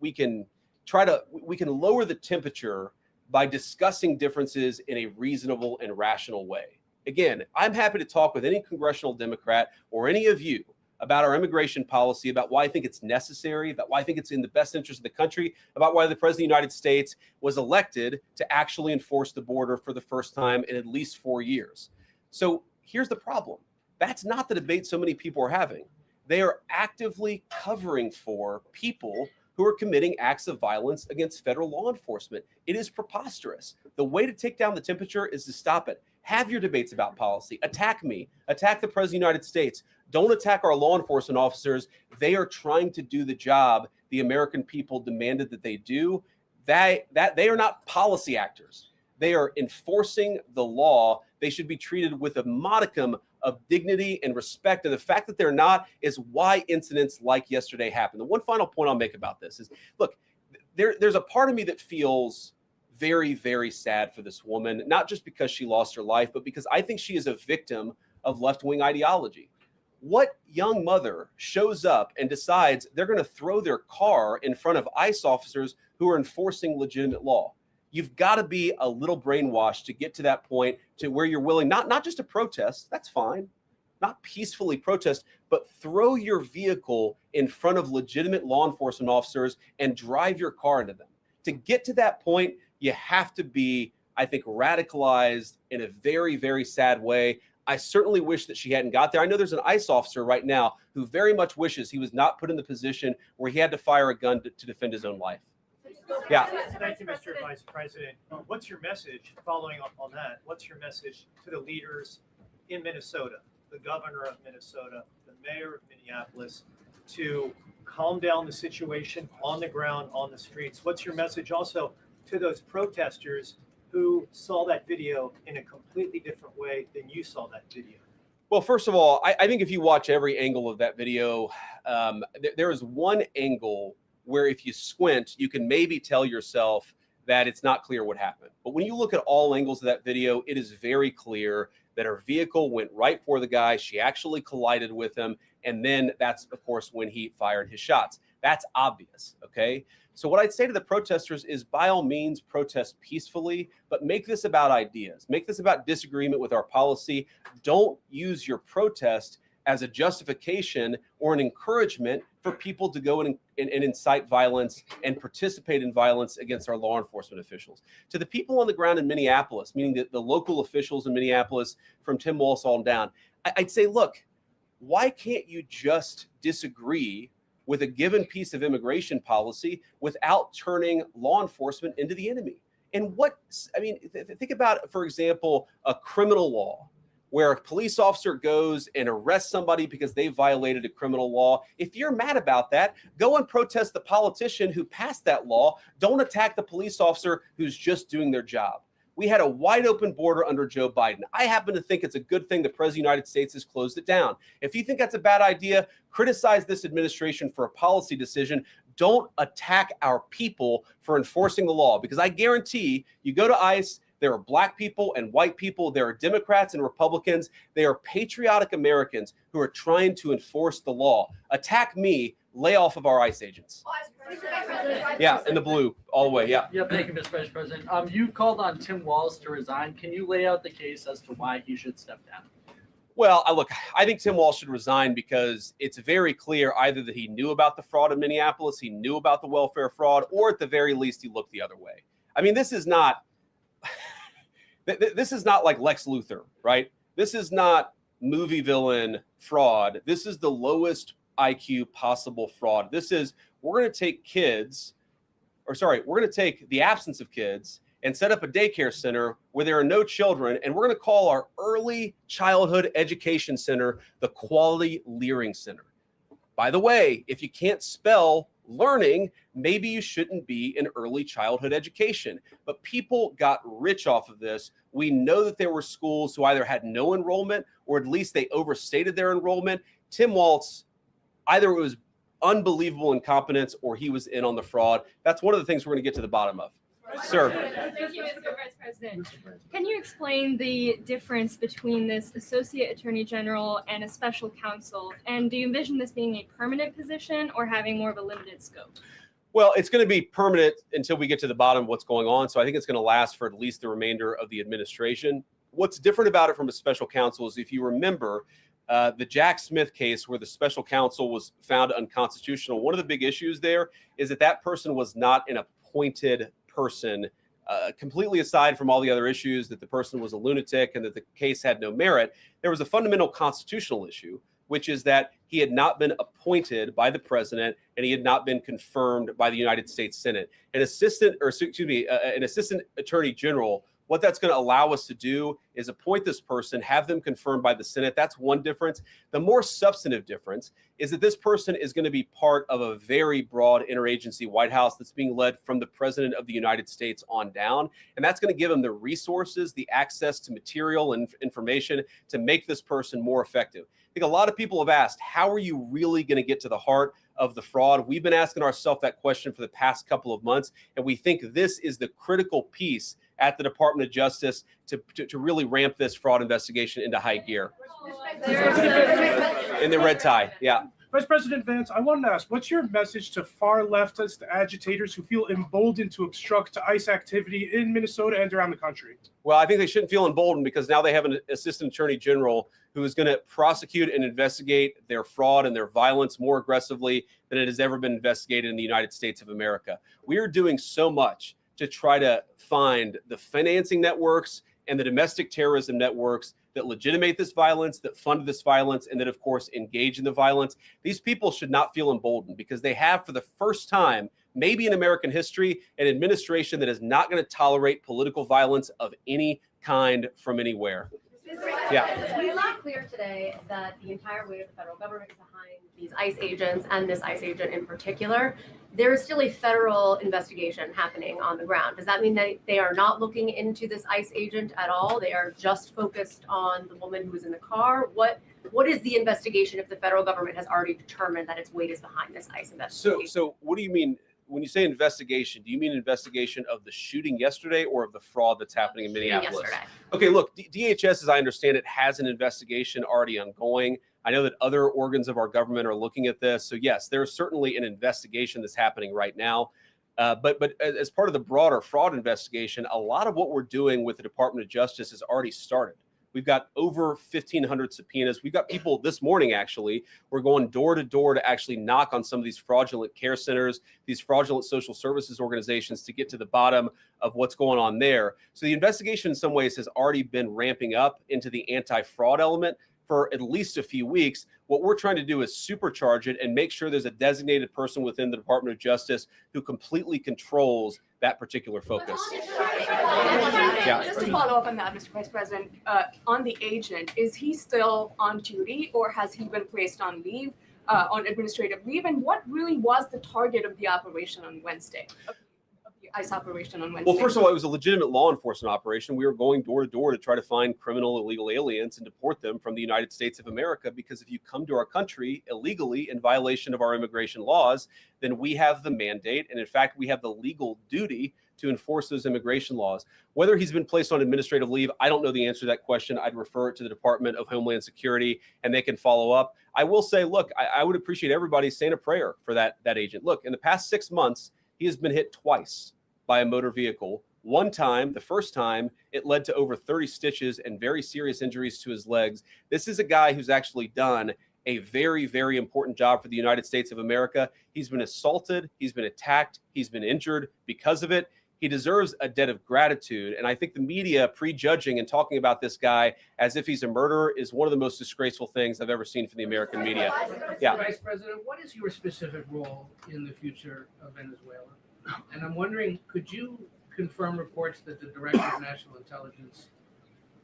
lower the temperature by discussing differences in a reasonable and rational way. Again, I'm happy to talk with any congressional Democrat or any of you about our immigration policy, about why I think it's necessary, about why I think it's in the best interest of the country, about why the President of the United States was elected to actually enforce the border for the first time in at least 4 years. So here's the problem. That's not the debate so many people are having. They are actively covering for people who are committing acts of violence against federal law enforcement. It is preposterous. The way to take down the temperature is to stop it. Have your debates about policy. Attack me. Attack the President of the United States. Don't attack our law enforcement officers. They are trying to do the job the American people demanded that they do. They are not policy actors. They are enforcing the law. They should be treated with a modicum of dignity and respect. And the fact that they're not is why incidents like yesterday happened. The one final point I'll make about this is, look, there's a part of me that feels very, very sad for this woman, not just because she lost her life, but because I think she is a victim of left-wing ideology. What young mother shows up and decides they're going to throw their car in front of ICE officers who are enforcing legitimate law? You've got to be a little brainwashed to get to that point to where you're willing not just to protest, that's fine, not peacefully protest, but throw your vehicle in front of legitimate law enforcement officers and drive your car into them. To get to that point, you have to be, I think, radicalized in a very, very sad way. I certainly wish that she hadn't got there. I know there's an ICE officer right now who very much wishes he was not put in the position where he had to fire a gun to defend his own life. Yeah. Thank you, Mr. Vice President. What's your message, following up on that, what's your message to the leaders in Minnesota, the governor of Minnesota, the mayor of Minneapolis, to calm down the situation on the ground, on the streets? What's your message also to those protesters who saw that video in a completely different way than you saw that video? Well, first of all, I think if you watch every angle of that video, there is one angle where if you squint, you can maybe tell yourself that it's not clear what happened. But when you look at all angles of that video, it is very clear that her vehicle went right for the guy. She actually collided with him. And then that's, of course, when he fired his shots. That's obvious, okay? So what I'd say to the protesters is, by all means, protest peacefully, but make this about ideas. Make this about disagreement with our policy. Don't use your protest as a justification or an encouragement for people to go and incite violence and participate in violence against our law enforcement officials. To the people on the ground in Minneapolis, meaning the local officials in Minneapolis from Tim Walz on down, I'd say, look, why can't you just disagree with a given piece of immigration policy without turning law enforcement into the enemy? And think about, for example, a criminal law where a police officer goes and arrests somebody because they violated a criminal law. If you're mad about that, go and protest the politician who passed that law. Don't attack the police officer who's just doing their job. We had a wide open border under Joe Biden. I happen to think it's a good thing the President of the United States has closed it down. If you think that's a bad idea, criticize this administration for a policy decision. Don't attack our people for enforcing the law, because I guarantee you go to ICE, there are black people and white people. There are Democrats and Republicans. They are patriotic Americans who are trying to enforce the law. Attack me, lay off of our ICE agents. Yeah, in the blue, all the way, yeah. Yeah, thank you, Mr. Vice President. You called on Tim Walz to resign. Can you lay out the case as to why he should step down? Well, look, I think Tim Walz should resign because it's very clear either that he knew about the fraud in Minneapolis, he knew about the welfare fraud, or at the very least, he looked the other way. I mean, this is not like Lex Luthor, right? This is not movie villain fraud. This is the lowest IQ possible fraud. This is, we're going to take the absence of kids and set up a daycare center where there are no children, and we're going to call our early childhood education center the Quality Leering Center. By the way, if you can't spell learning, maybe you shouldn't be in early childhood education. But people got rich off of this. We know that there were schools who either had no enrollment or at least they overstated their enrollment. Tim Walz, either it was unbelievable incompetence or he was in on the fraud. That's one of the things we're going to get to the bottom of. Sir. Thank you, Mr. Vice President. Can you explain the difference between this Associate Attorney General and a special counsel? And do you envision this being a permanent position or having more of a limited scope? Well, it's going to be permanent until we get to the bottom of what's going on. So I think it's going to last for at least the remainder of the administration. What's different about it from a special counsel is, if you remember, the Jack Smith case where the special counsel was found unconstitutional, one of the big issues there is that person was not an appointed person, completely aside from all the other issues, that the person was a lunatic and that the case had no merit. There was a fundamental constitutional issue, which is that he had not been appointed by the president and he had not been confirmed by the United States Senate. An assistant attorney general, what that's going to allow us to do is appoint this person, have them confirmed by the Senate. That's one difference. The more substantive difference is that this person is going to be part of a very broad interagency White House that's being led from the President of the United States on down. And that's going to give them the resources, the access to material and information to make this person more effective. think a lot of people have asked, how are you really going to get to the heart of the fraud? We've been asking ourselves that question for the past couple of months, and we think this is the critical piece at the Department of Justice to really ramp this fraud investigation into high gear. In the red tie, yeah. Vice President Vance, I wanted to ask, what's your message to far leftist agitators who feel emboldened to obstruct ICE activity in Minnesota and around the country? Well, I think they shouldn't feel emboldened because now they have an assistant attorney general who is going to prosecute and investigate their fraud and their violence more aggressively than it has ever been investigated in the United States of America. We are doing so much to try to find the financing networks and the domestic terrorism networks that legitimate this violence, that fund this violence, and that, of course, engage in the violence. These people should not feel emboldened because they have, for the first time, maybe in American history, an administration that is not going to tolerate political violence of any kind from anywhere. Yeah. We made clear today that the entire weight of the federal government is behind these ICE agents and this ICE agent in particular. There is still a federal investigation happening on the ground. Does that mean that they are not looking into this ICE agent at all? They are just focused on the woman who was in the car? What is the investigation if the federal government has already determined that its weight is behind this ICE investigation? So what do you mean? When you say investigation, do you mean investigation of the shooting yesterday or of the fraud that's happening in Minneapolis? Yesterday. Okay, look, DHS, as I understand it, has an investigation already ongoing. I know that other organs of our government are looking at this. So yes, there's certainly an investigation that's happening right now. But as part of the broader fraud investigation, a lot of what we're doing with the Department of Justice has already started. We've got over 1,500 subpoenas. We've got people this morning, actually, we're going door to door to actually knock on some of these fraudulent care centers, these fraudulent social services organizations to get to the bottom of what's going on there. So the investigation in some ways has already been ramping up into the anti-fraud element for at least a few weeks. What we're trying to do is supercharge it and make sure there's a designated person within the Department of Justice who completely controls that particular focus. Just to follow up on that, Mr. Vice President, on the agent, is he still on duty or has he been placed on leave, on administrative leave? And what really was the target of the operation on Wednesday? ICE operation on Wednesday? Well, first of all, it was a legitimate law enforcement operation. We were going door to door to try to find criminal illegal aliens and deport them from the United States of America, because if you come to our country illegally in violation of our immigration laws, then we have the mandate, and in fact, we have the legal duty to enforce those immigration laws. Whether he's been placed on administrative leave, I don't know the answer to that question. I'd refer it to the Department of Homeland Security, and they can follow up. I will say, look, I would appreciate everybody saying a prayer for that agent. Look, in the past 6 months, he has been hit twice by a motor vehicle. One time, the first time, it led to over 30 stitches and very serious injuries to his legs. This is a guy who's actually done a very, very important job for the United States of America. He's been assaulted, he's been attacked, he's been injured because of it. He deserves a debt of gratitude. And I think the media prejudging and talking about this guy as if he's a murderer is one of the most disgraceful things I've ever seen from the American media. Yeah. Vice President, what is your specific role in the future of Venezuela? And I'm wondering, could you confirm reports that the Director of National Intelligence,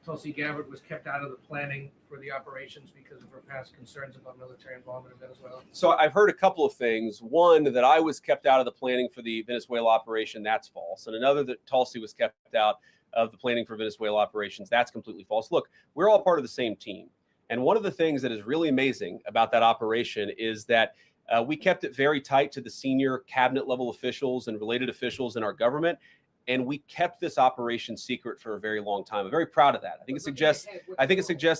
Tulsi Gabbard, was kept out of the planning for the operations because of her past concerns about military involvement in Venezuela? So I've heard a couple of things. One, that I was kept out of the planning for the Venezuela operation. That's false. And another, that Tulsi was kept out of the planning for Venezuela operations. That's completely false. Look, we're all part of the same team. And one of the things that is really amazing about that operation is that we kept it very tight to the senior cabinet level officials and related officials in our government. And we kept this operation secret for a very long time. I'm very proud of that. I think it suggests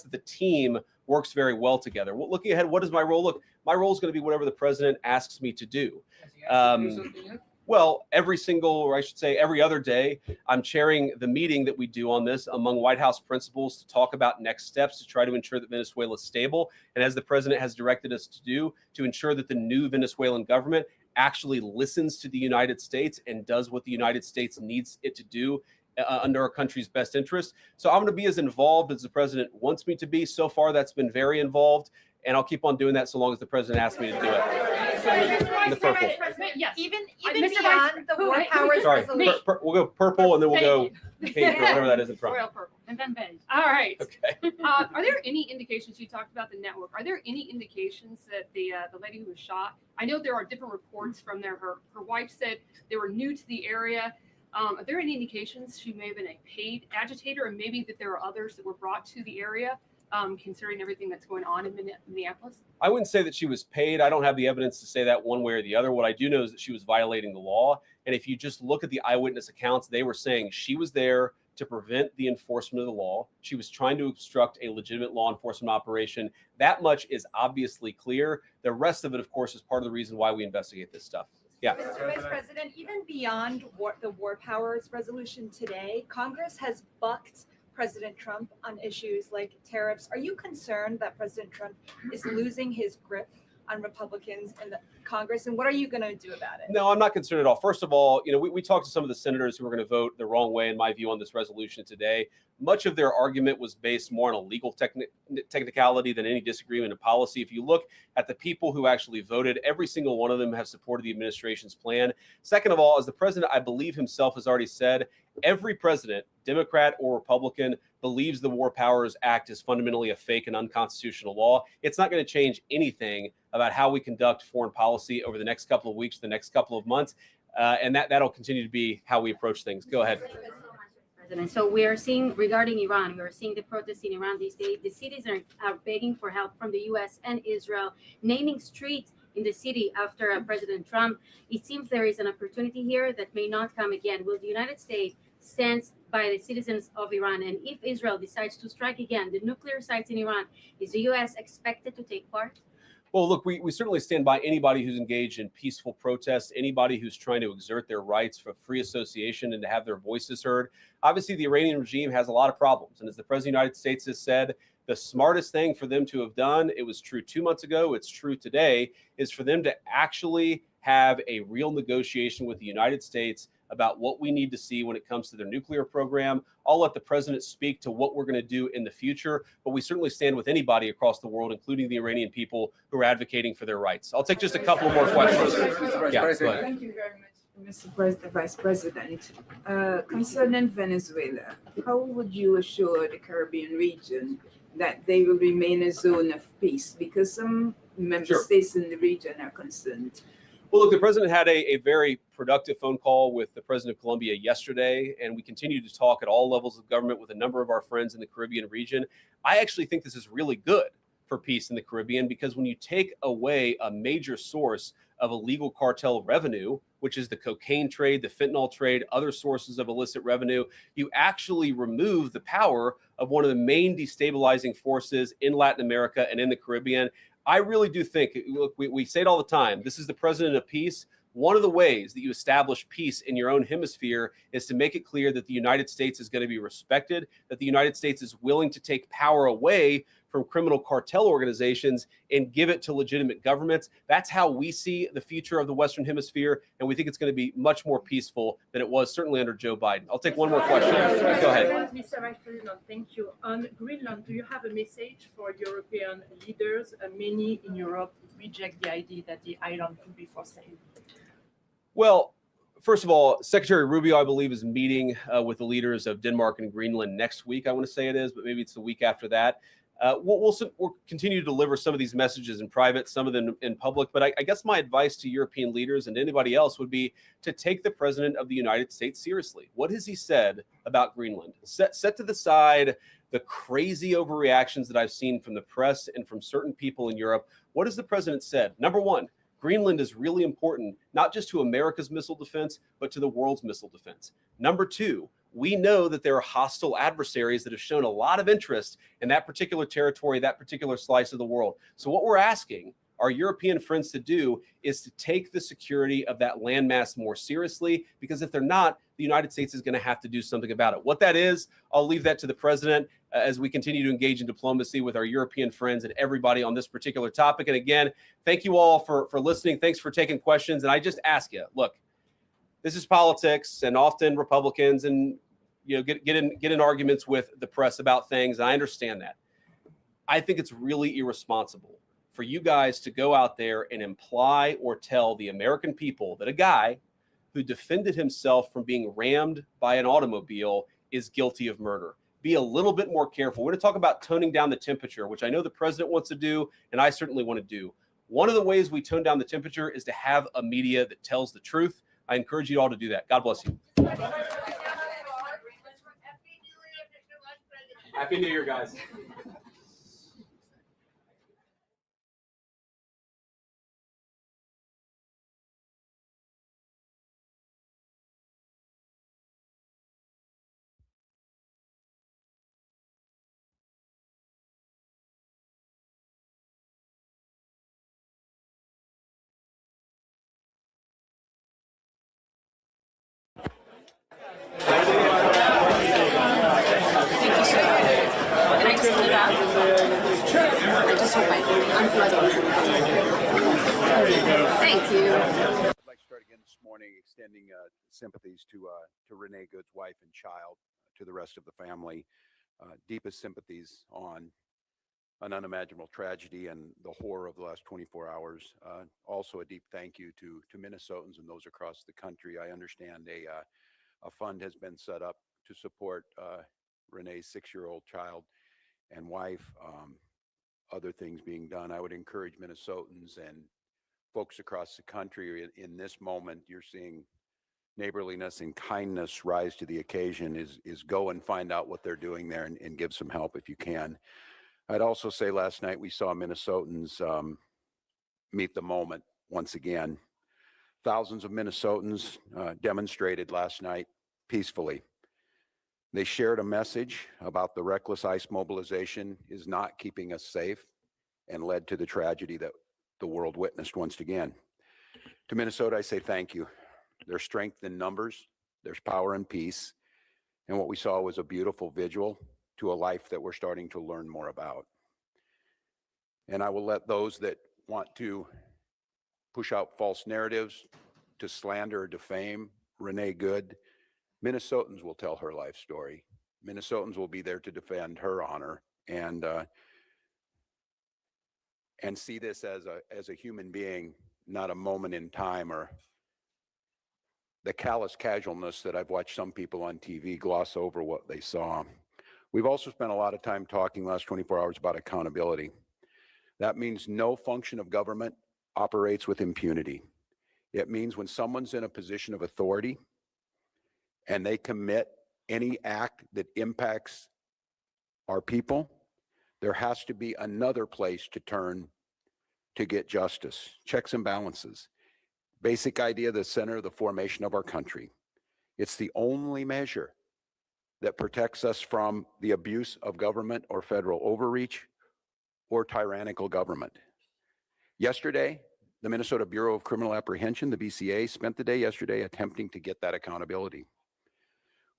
that the team works very well together. Well, looking ahead, what is my role? Look, my role is going to be whatever the president asks me to do. Well, every other day, I'm chairing the meeting that we do on this among White House principals to talk about next steps to try to ensure that Venezuela is stable. And as the president has directed us to do, to ensure that the new Venezuelan government actually listens to the United States and does what the United States needs it to do under our country's best interest. So I'm going to be as involved as the president wants me to be. So far, that's been very involved. And I'll keep on doing that so long as the president asks me to do it. In the purple. Yes. Even Mr. beyond the war powers Sorry, resolution. we'll go purple and then we'll go pink or whatever that is in front. Royal purple and then beige. All right. Okay. Are there any indications, you talked about the network, are there any indications that the lady who was shot, I know there are different reports from there. Her wife said they were new to the area. Are there any indications she may have been a paid agitator, and maybe that there are others that were brought to the area considering everything that's going on in Minneapolis? I wouldn't say that she was paid. I don't have the evidence to say that one way or the other. What I do know is that she was violating the law. And if you just look at the eyewitness accounts, they were saying she was there to prevent the enforcement of the law. She was trying to obstruct a legitimate law enforcement operation. That much is obviously clear. The rest of it, of course, is part of the reason why we investigate this stuff. Yeah. Mr. Vice President, even beyond the war powers resolution today, Congress has bucked President Trump on issues like tariffs. Are you concerned that President Trump is losing his grip on Republicans in the Congress, and what are you going to do about it? No, I'm not concerned at all. First of all, we talked to some of the senators who were going to vote the wrong way, in my view, on this resolution today. Much of their argument was based more on a legal technicality than any disagreement in policy. If you look at the people who actually voted, every single one of them have supported the administration's plan. Second of all, as the president, I believe himself has already said, every president, Democrat or Republican, believes the War Powers Act is fundamentally a fake and unconstitutional law. It's not going to change anything about how we conduct foreign policy over the next couple of weeks, the next couple of months, and that'll continue to be how we approach things. Go ahead. President. So we are seeing, regarding Iran, we are seeing the protests in Iran these days. The cities are begging for help from the U.S. and Israel, naming streets in the city after President Trump. It seems there is an opportunity here that may not come again. Will the United States stand by the citizens of Iran? And if Israel decides to strike again the nuclear sites in Iran, is the U.S. expected to take part? Well, look, we certainly stand by anybody who's engaged in peaceful protests, anybody who's trying to exert their rights for free association and to have their voices heard. Obviously, the Iranian regime has a lot of problems. And as the President of the United States has said, the smartest thing for them to have done, it was true 2 months ago, it's true today, is for them to actually have a real negotiation with the United States about what we need to see when it comes to their nuclear program. I'll let the president speak to what we're going to do in the future, but we certainly stand with anybody across the world, including the Iranian people who are advocating for their rights. I'll take just a couple more questions. Yeah, go ahead. Thank you very much, Mr. Vice President. Concerning Venezuela, how would you assure the Caribbean region that they will remain a zone of peace? Because some member states in the region are concerned. Well, look, the president had a very productive phone call with the president of Colombia yesterday, and we continue to talk at all levels of government with a number of our friends in the Caribbean region. I actually think this is really good for peace in the Caribbean, because when you take away a major source of illegal cartel revenue, which is the cocaine trade, the fentanyl trade, other sources of illicit revenue, you actually remove the power of one of the main destabilizing forces in Latin America and in the Caribbean. I really do think, look, we say it all the time, this is the president of peace. One of the ways that you establish peace in your own hemisphere is to make it clear that the United States is going to be respected, that the United States is willing to take power away from criminal cartel organizations and give it to legitimate governments. That's how we see the future of the Western Hemisphere, and we think it's going to be much more peaceful than it was certainly under Joe Biden. I'll take one more question. Go ahead. Mr. Vice President, thank you. On Greenland, do you have a message for European leaders? Many in Europe reject the idea that the island could be for sale. Well, first of all, Secretary Rubio, I believe, is meeting with the leaders of Denmark and Greenland next week. I want to say it is, but maybe it's the week after that. We'll continue to deliver some of these messages in private, some of them in public. But I guess my advice to European leaders and anybody else would be to take the president of the United States seriously. What has he said about Greenland? Set to the side the crazy overreactions that I've seen from the press and from certain people in Europe. What has the president said? Number one, Greenland is really important, not just to America's missile defense, but to the world's missile defense. Number two, we know that there are hostile adversaries that have shown a lot of interest in that particular territory, that particular slice of the world. So what we're asking our European friends to do is to take the security of that landmass more seriously, because if they're not, the United States is going to have to do something about it. What that is, I'll leave that to the president as we continue to engage in diplomacy with our European friends and everybody on this particular topic. And again, thank you all for listening. Thanks for taking questions. And I just ask you, look, this is politics, and often Republicans and get in arguments with the press about things. I understand that. I think it's really irresponsible for you guys to go out there and imply or tell the American people that a guy who defended himself from being rammed by an automobile is guilty of murder. Be a little bit more careful. We're going to talk about toning down the temperature, which I know the president wants to do, and I certainly want to do. One of the ways we tone down the temperature is to have a media that tells the truth. I encourage you all to do that. God bless you. Happy New Year, guys. morning, extending sympathies to Renee Good's wife and child, to the rest of the family. Deepest sympathies on an unimaginable tragedy and the horror of the last 24 hours. Also, a deep thank you to Minnesotans and those across the country. I understand a fund has been set up to support Renee's 6-year-old child and wife. Other things being done. I would encourage Minnesotans and folks across the country in this moment. You're seeing neighborliness and kindness rise to the occasion. Is go and find out what they're doing there and give some help if you can. I'd also say last night we saw Minnesotans meet the moment once again. Thousands of Minnesotans demonstrated last night peacefully. They shared a message about the reckless ICE mobilization is not keeping us safe and led to the tragedy that the world witnessed once again. To Minnesota, I say thank you. There's strength in numbers, there's power in peace, and what we saw was a beautiful vigil to a life that we're starting to learn more about. And I will let those that want to push out false narratives, to slander or defame Renee Good, Minnesotans will tell her life story. Minnesotans will be there to defend her honor and see this as a human being, not a moment in time or the callous casualness that I've watched some people on TV gloss over what they saw. We've also spent a lot of time talking last 24 hours about accountability. That means no function of government operates with impunity. It means when someone's in a position of authority and they commit any act that impacts our people, there has to be another place to turn to get justice. Checks and balances. Basic idea, the center of the formation of our country. It's the only measure that protects us from the abuse of government or federal overreach or tyrannical government. Yesterday, the Minnesota Bureau of Criminal Apprehension, the BCA, spent the day yesterday attempting to get that accountability.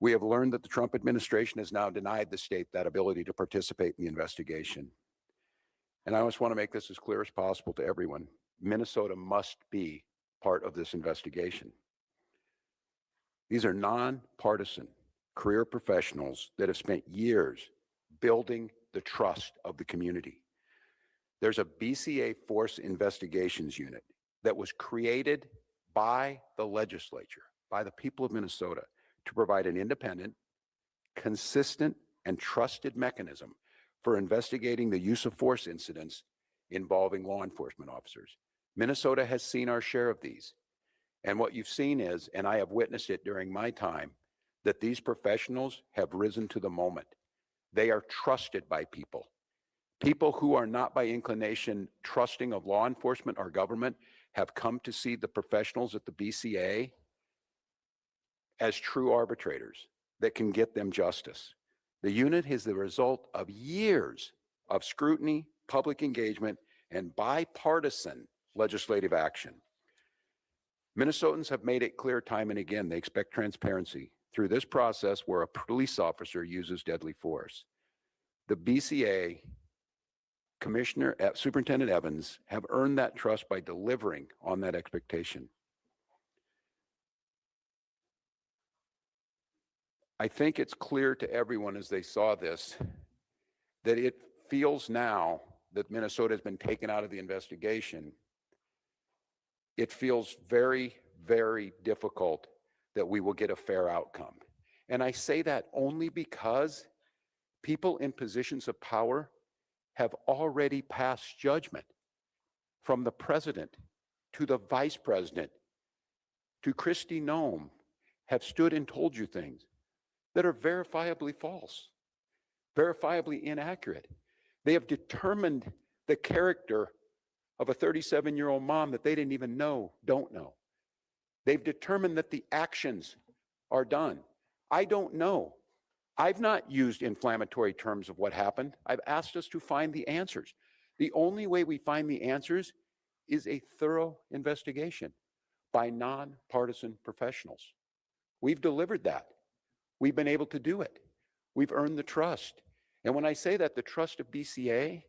We have learned that the Trump administration has now denied the state that ability to participate in the investigation. And I just want to make this as clear as possible to everyone. Minnesota must be part of this investigation. These are nonpartisan career professionals that have spent years building the trust of the community. There's a BCA Force Investigations Unit that was created by the legislature, by the people of Minnesota, to provide an independent, consistent, and trusted mechanism for investigating the use of force incidents involving law enforcement officers. Minnesota has seen our share of these. And what you've seen is, and I have witnessed it during my time, that these professionals have risen to the moment. They are trusted by people. People who are not by inclination trusting of law enforcement or government have come to see the professionals at the BCA as true arbitrators that can get them justice. The unit is the result of years of scrutiny, public engagement, and bipartisan legislative action. Minnesotans have made it clear time and again they expect transparency through this process where a police officer uses deadly force. The BCA Commissioner, Superintendent Evans, have earned that trust by delivering on that expectation. I think it's clear to everyone as they saw this that it feels now that Minnesota has been taken out of the investigation. It feels very, very difficult that we will get a fair outcome. And I say that only because people in positions of power have already passed judgment, from the president to the vice president to Kristi Noem, have stood and told you things that are verifiably false, verifiably inaccurate. They have determined the character of a 37-year-old mom that they didn't even know, don't know. They've determined that the actions are done. I don't know. I've not used inflammatory terms of what happened. I've asked us to find the answers. The only way we find the answers is a thorough investigation by nonpartisan professionals. We've delivered that. We've been able to do it. We've earned the trust. And when I say that, the trust of BCA,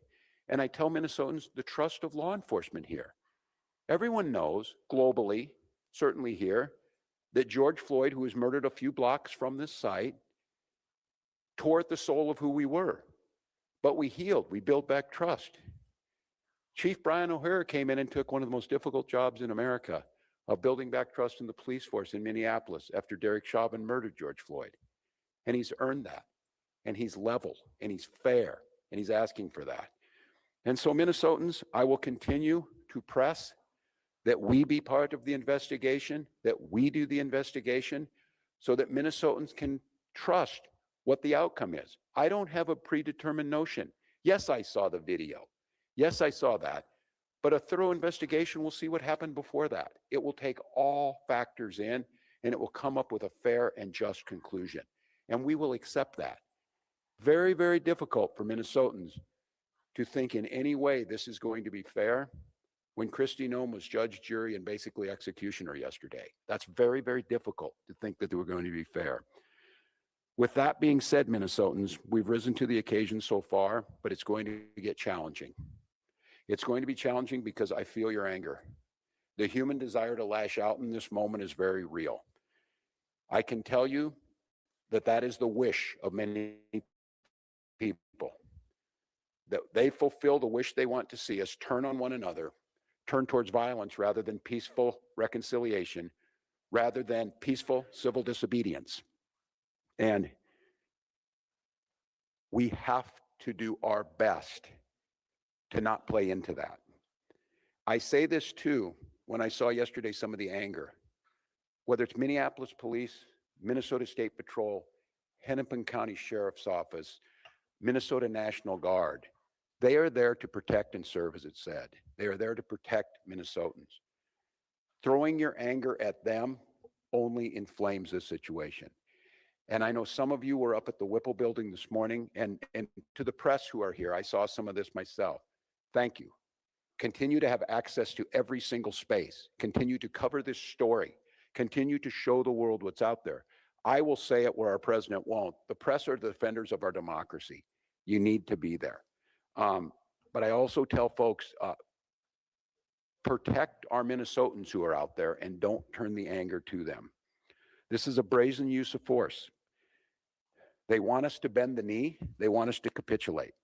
and I tell Minnesotans the trust of law enforcement here. Everyone knows globally, certainly here, that George Floyd, who was murdered a few blocks from this site, tore at the soul of who we were. But we healed, we built back trust. Chief Brian O'Hara came in and took one of the most difficult jobs in America of building back trust in the police force in Minneapolis after Derek Chauvin murdered George Floyd. And he's earned that. And he's level, and he's fair, and he's asking for that. And so Minnesotans, I will continue to press that we be part of the investigation, that we do the investigation, so that Minnesotans can trust what the outcome is. I don't have a predetermined notion. Yes, I saw the video. Yes, I saw that. But a thorough investigation will see what happened before that. It will take all factors in, and it will come up with a fair and just conclusion. And we will accept that. Very, very difficult for Minnesotans to think in any way this is going to be fair when Kristi Noem was judge, jury, and basically executioner yesterday. That's very, very difficult to think that they were going to be fair. With that being said, Minnesotans, we've risen to the occasion so far, but it's going to get challenging. It's going to be challenging because I feel your anger. The human desire to lash out in this moment is very real. I can tell you that that is the wish of many people, that they fulfill the wish they want to see us turn on one another, turn towards violence rather than peaceful reconciliation, rather than peaceful civil disobedience. And we have to do our best to not play into that. I say this too, when I saw yesterday some of the anger, whether it's Minneapolis Police, Minnesota State Patrol, Hennepin County Sheriff's Office, Minnesota National Guard, they are there to protect and serve, as it said. They are there to protect Minnesotans. Throwing your anger at them only inflames this situation. And I know some of you were up at the Whipple building this morning, and to the press who are here, I saw some of this myself. Thank you. Continue to have access to every single space. Continue to cover this story. Continue to show the world what's out there. I will say it where our president won't. The press are the defenders of our democracy. You need to be there. But I also tell folks, protect our Minnesotans who are out there and don't turn the anger to them. This is a brazen use of force. They want us to bend the knee. They want us to capitulate.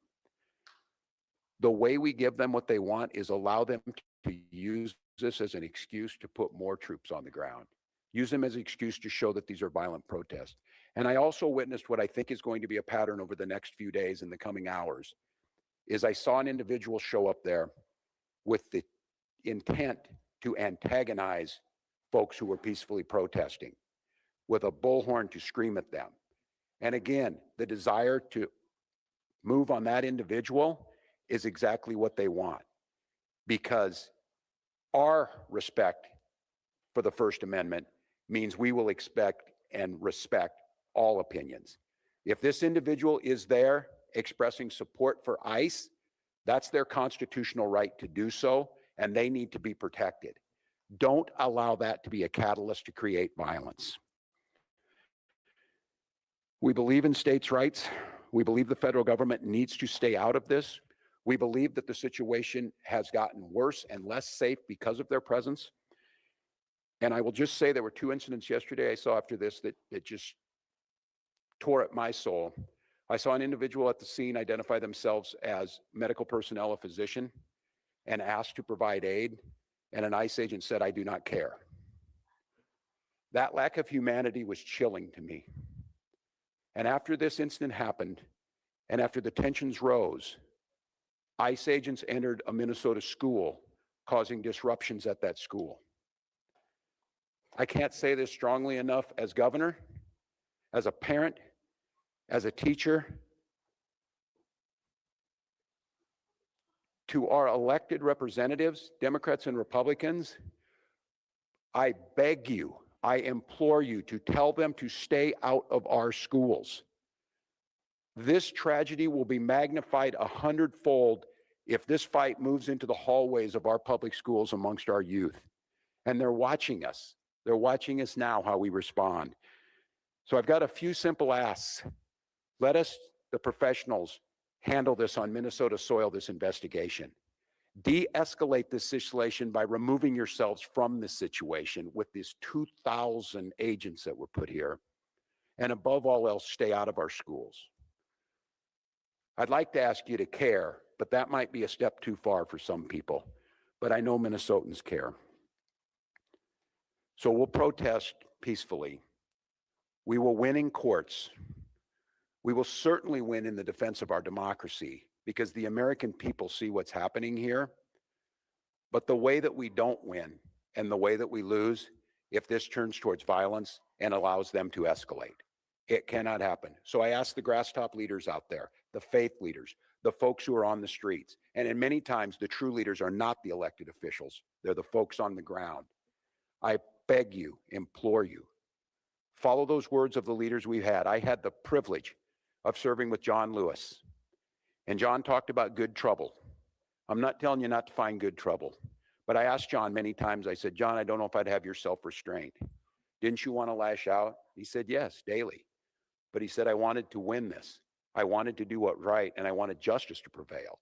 The way we give them what they want is allow them to use this as an excuse to put more troops on the ground. Use them as an excuse to show that these are violent protests. And I also witnessed what I think is going to be a pattern over the next few days in the coming hours, is I saw an individual show up there with the intent to antagonize folks who were peacefully protesting, with a bullhorn to scream at them. And again, the desire to move on that individual is exactly what they want, because our respect for the First Amendment means we will expect and respect all opinions. If this individual is there expressing support for ICE, that's their constitutional right to do so, and they need to be protected. Don't allow that to be a catalyst to create violence. We believe in states' rights. We believe the federal government needs to stay out of this. We believe that the situation has gotten worse and less safe because of their presence. And I will just say there were two incidents yesterday I saw after this that just tore at my soul. I saw an individual at the scene identify themselves as medical personnel, a physician, and asked to provide aid, and an ICE agent said, "I do not care." That lack of humanity was chilling to me. And after this incident happened, and after the tensions rose, ICE agents entered a Minnesota school, causing disruptions at that school. I can't say this strongly enough as governor, as a parent, as a teacher. To our elected representatives, Democrats and Republicans, I beg you, I implore you to tell them to stay out of our schools. This tragedy will be magnified 100-fold if this fight moves into the hallways of our public schools amongst our youth. And they're watching us. They're watching us now, how we respond. So I've got a few simple asks. Let us, the professionals, handle this on Minnesota soil, this investigation. De-escalate this situation by removing yourselves from this situation with these 2,000 agents that were put here. And above all else, stay out of our schools. I'd like to ask you to care, but that might be a step too far for some people. But I know Minnesotans care. So we'll protest peacefully. We will win in courts. We will certainly win in the defense of our democracy because the American people see what's happening here. But the way that we don't win and the way that we lose, if this turns towards violence and allows them to escalate, it cannot happen. So I ask the grass top leaders out there, the faith leaders, the folks who are on the streets, and in many times the true leaders are not the elected officials. They're the folks on the ground. I beg you, implore you, follow those words of the leaders we've had. I had the privilege of serving with John Lewis, and John talked about good trouble. I'm not telling you not to find good trouble, but I asked John many times, I said, John, I don't know if I'd have your self-restraint. Didn't you want to lash out? He said, yes, daily. But he said, I wanted to win this. I wanted to do what right, and I wanted justice to prevail.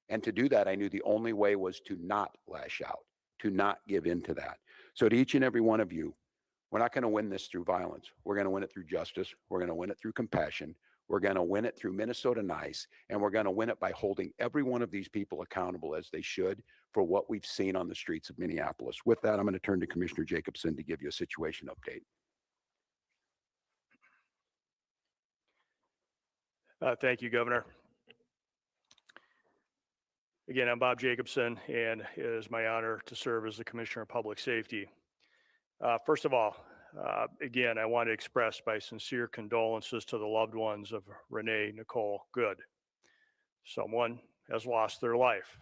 And to do that, I knew the only way was to not lash out, to not give in to that. So to each and every one of you, we're not going to win this through violence. We're going to win it through justice. We're going to win it through compassion. We're going to win it through Minnesota Nice, and we're going to win it by holding every one of these people accountable as they should for what we've seen on the streets of Minneapolis. With that, I'm going to turn to Commissioner Jacobson to give you a situation update. Thank you, Governor. Again, I'm Bob Jacobson, and it is my honor to serve as the Commissioner of Public Safety. First of all, again, I want to express my sincere condolences to the loved ones of Renee Nicole Good. Someone has lost their life,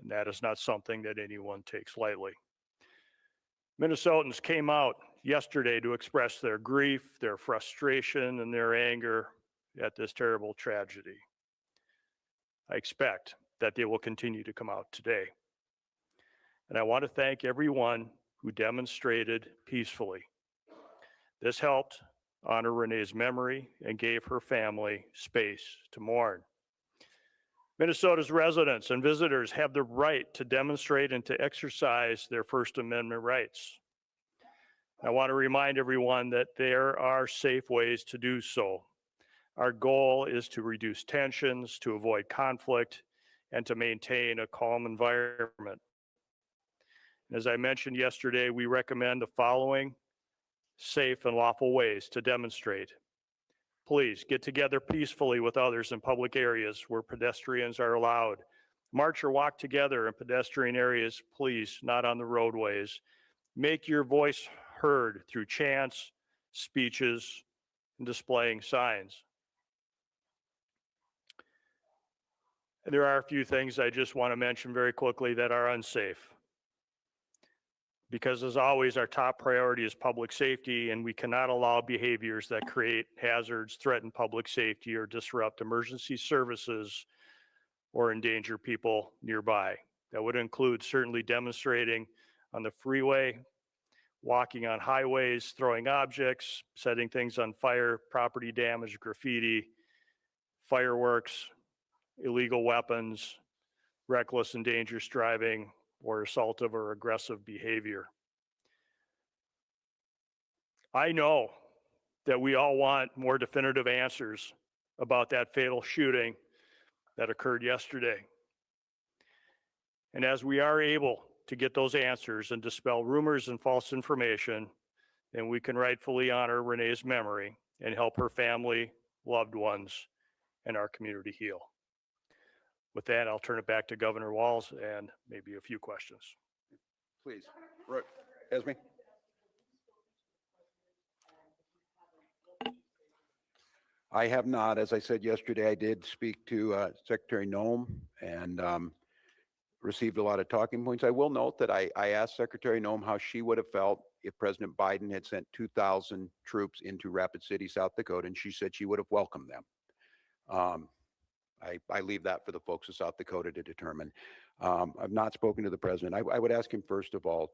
and that is not something that anyone takes lightly. Minnesotans came out yesterday to express their grief, their frustration, and their anger at this terrible tragedy. I expect that they will continue to come out today. And I want to thank everyone who demonstrated peacefully. This helped honor Renee's memory and gave her family space to mourn. Minnesota's residents and visitors have the right to demonstrate and to exercise their First Amendment rights. I want to remind everyone that there are safe ways to do so. Our goal is to reduce tensions, to avoid conflict, and to maintain a calm environment. As I mentioned yesterday, we recommend the following safe and lawful ways to demonstrate. Please get together peacefully with others in public areas where pedestrians are allowed. March or walk together in pedestrian areas, please, not on the roadways. Make your voice heard through chants, speeches, and displaying signs. And there are a few things I just want to mention very quickly that are unsafe. Because as always, our top priority is public safety, and we cannot allow behaviors that create hazards, threaten public safety, or disrupt emergency services or endanger people nearby. That would include certainly demonstrating on the freeway, walking on highways, throwing objects, setting things on fire, property damage, graffiti, fireworks, illegal weapons, reckless and dangerous driving, or assaultive or aggressive behavior. I know that we all want more definitive answers about that fatal shooting that occurred yesterday. And as we are able to get those answers and dispel rumors and false information, then we can rightfully honor Renee's memory and help her family, loved ones, and our community heal. With that, I'll turn it back to Governor Walz and maybe a few questions. Please, Esme. I have not. As I said yesterday, I did speak to Secretary Noem and received a lot of talking points. I will note that I asked Secretary Noem how she would have felt if President Biden had sent 2,000 troops into Rapid City, South Dakota, and she said she would have welcomed them. I leave that for the folks of South Dakota to determine. I've not spoken to the president. I would ask him, first of all,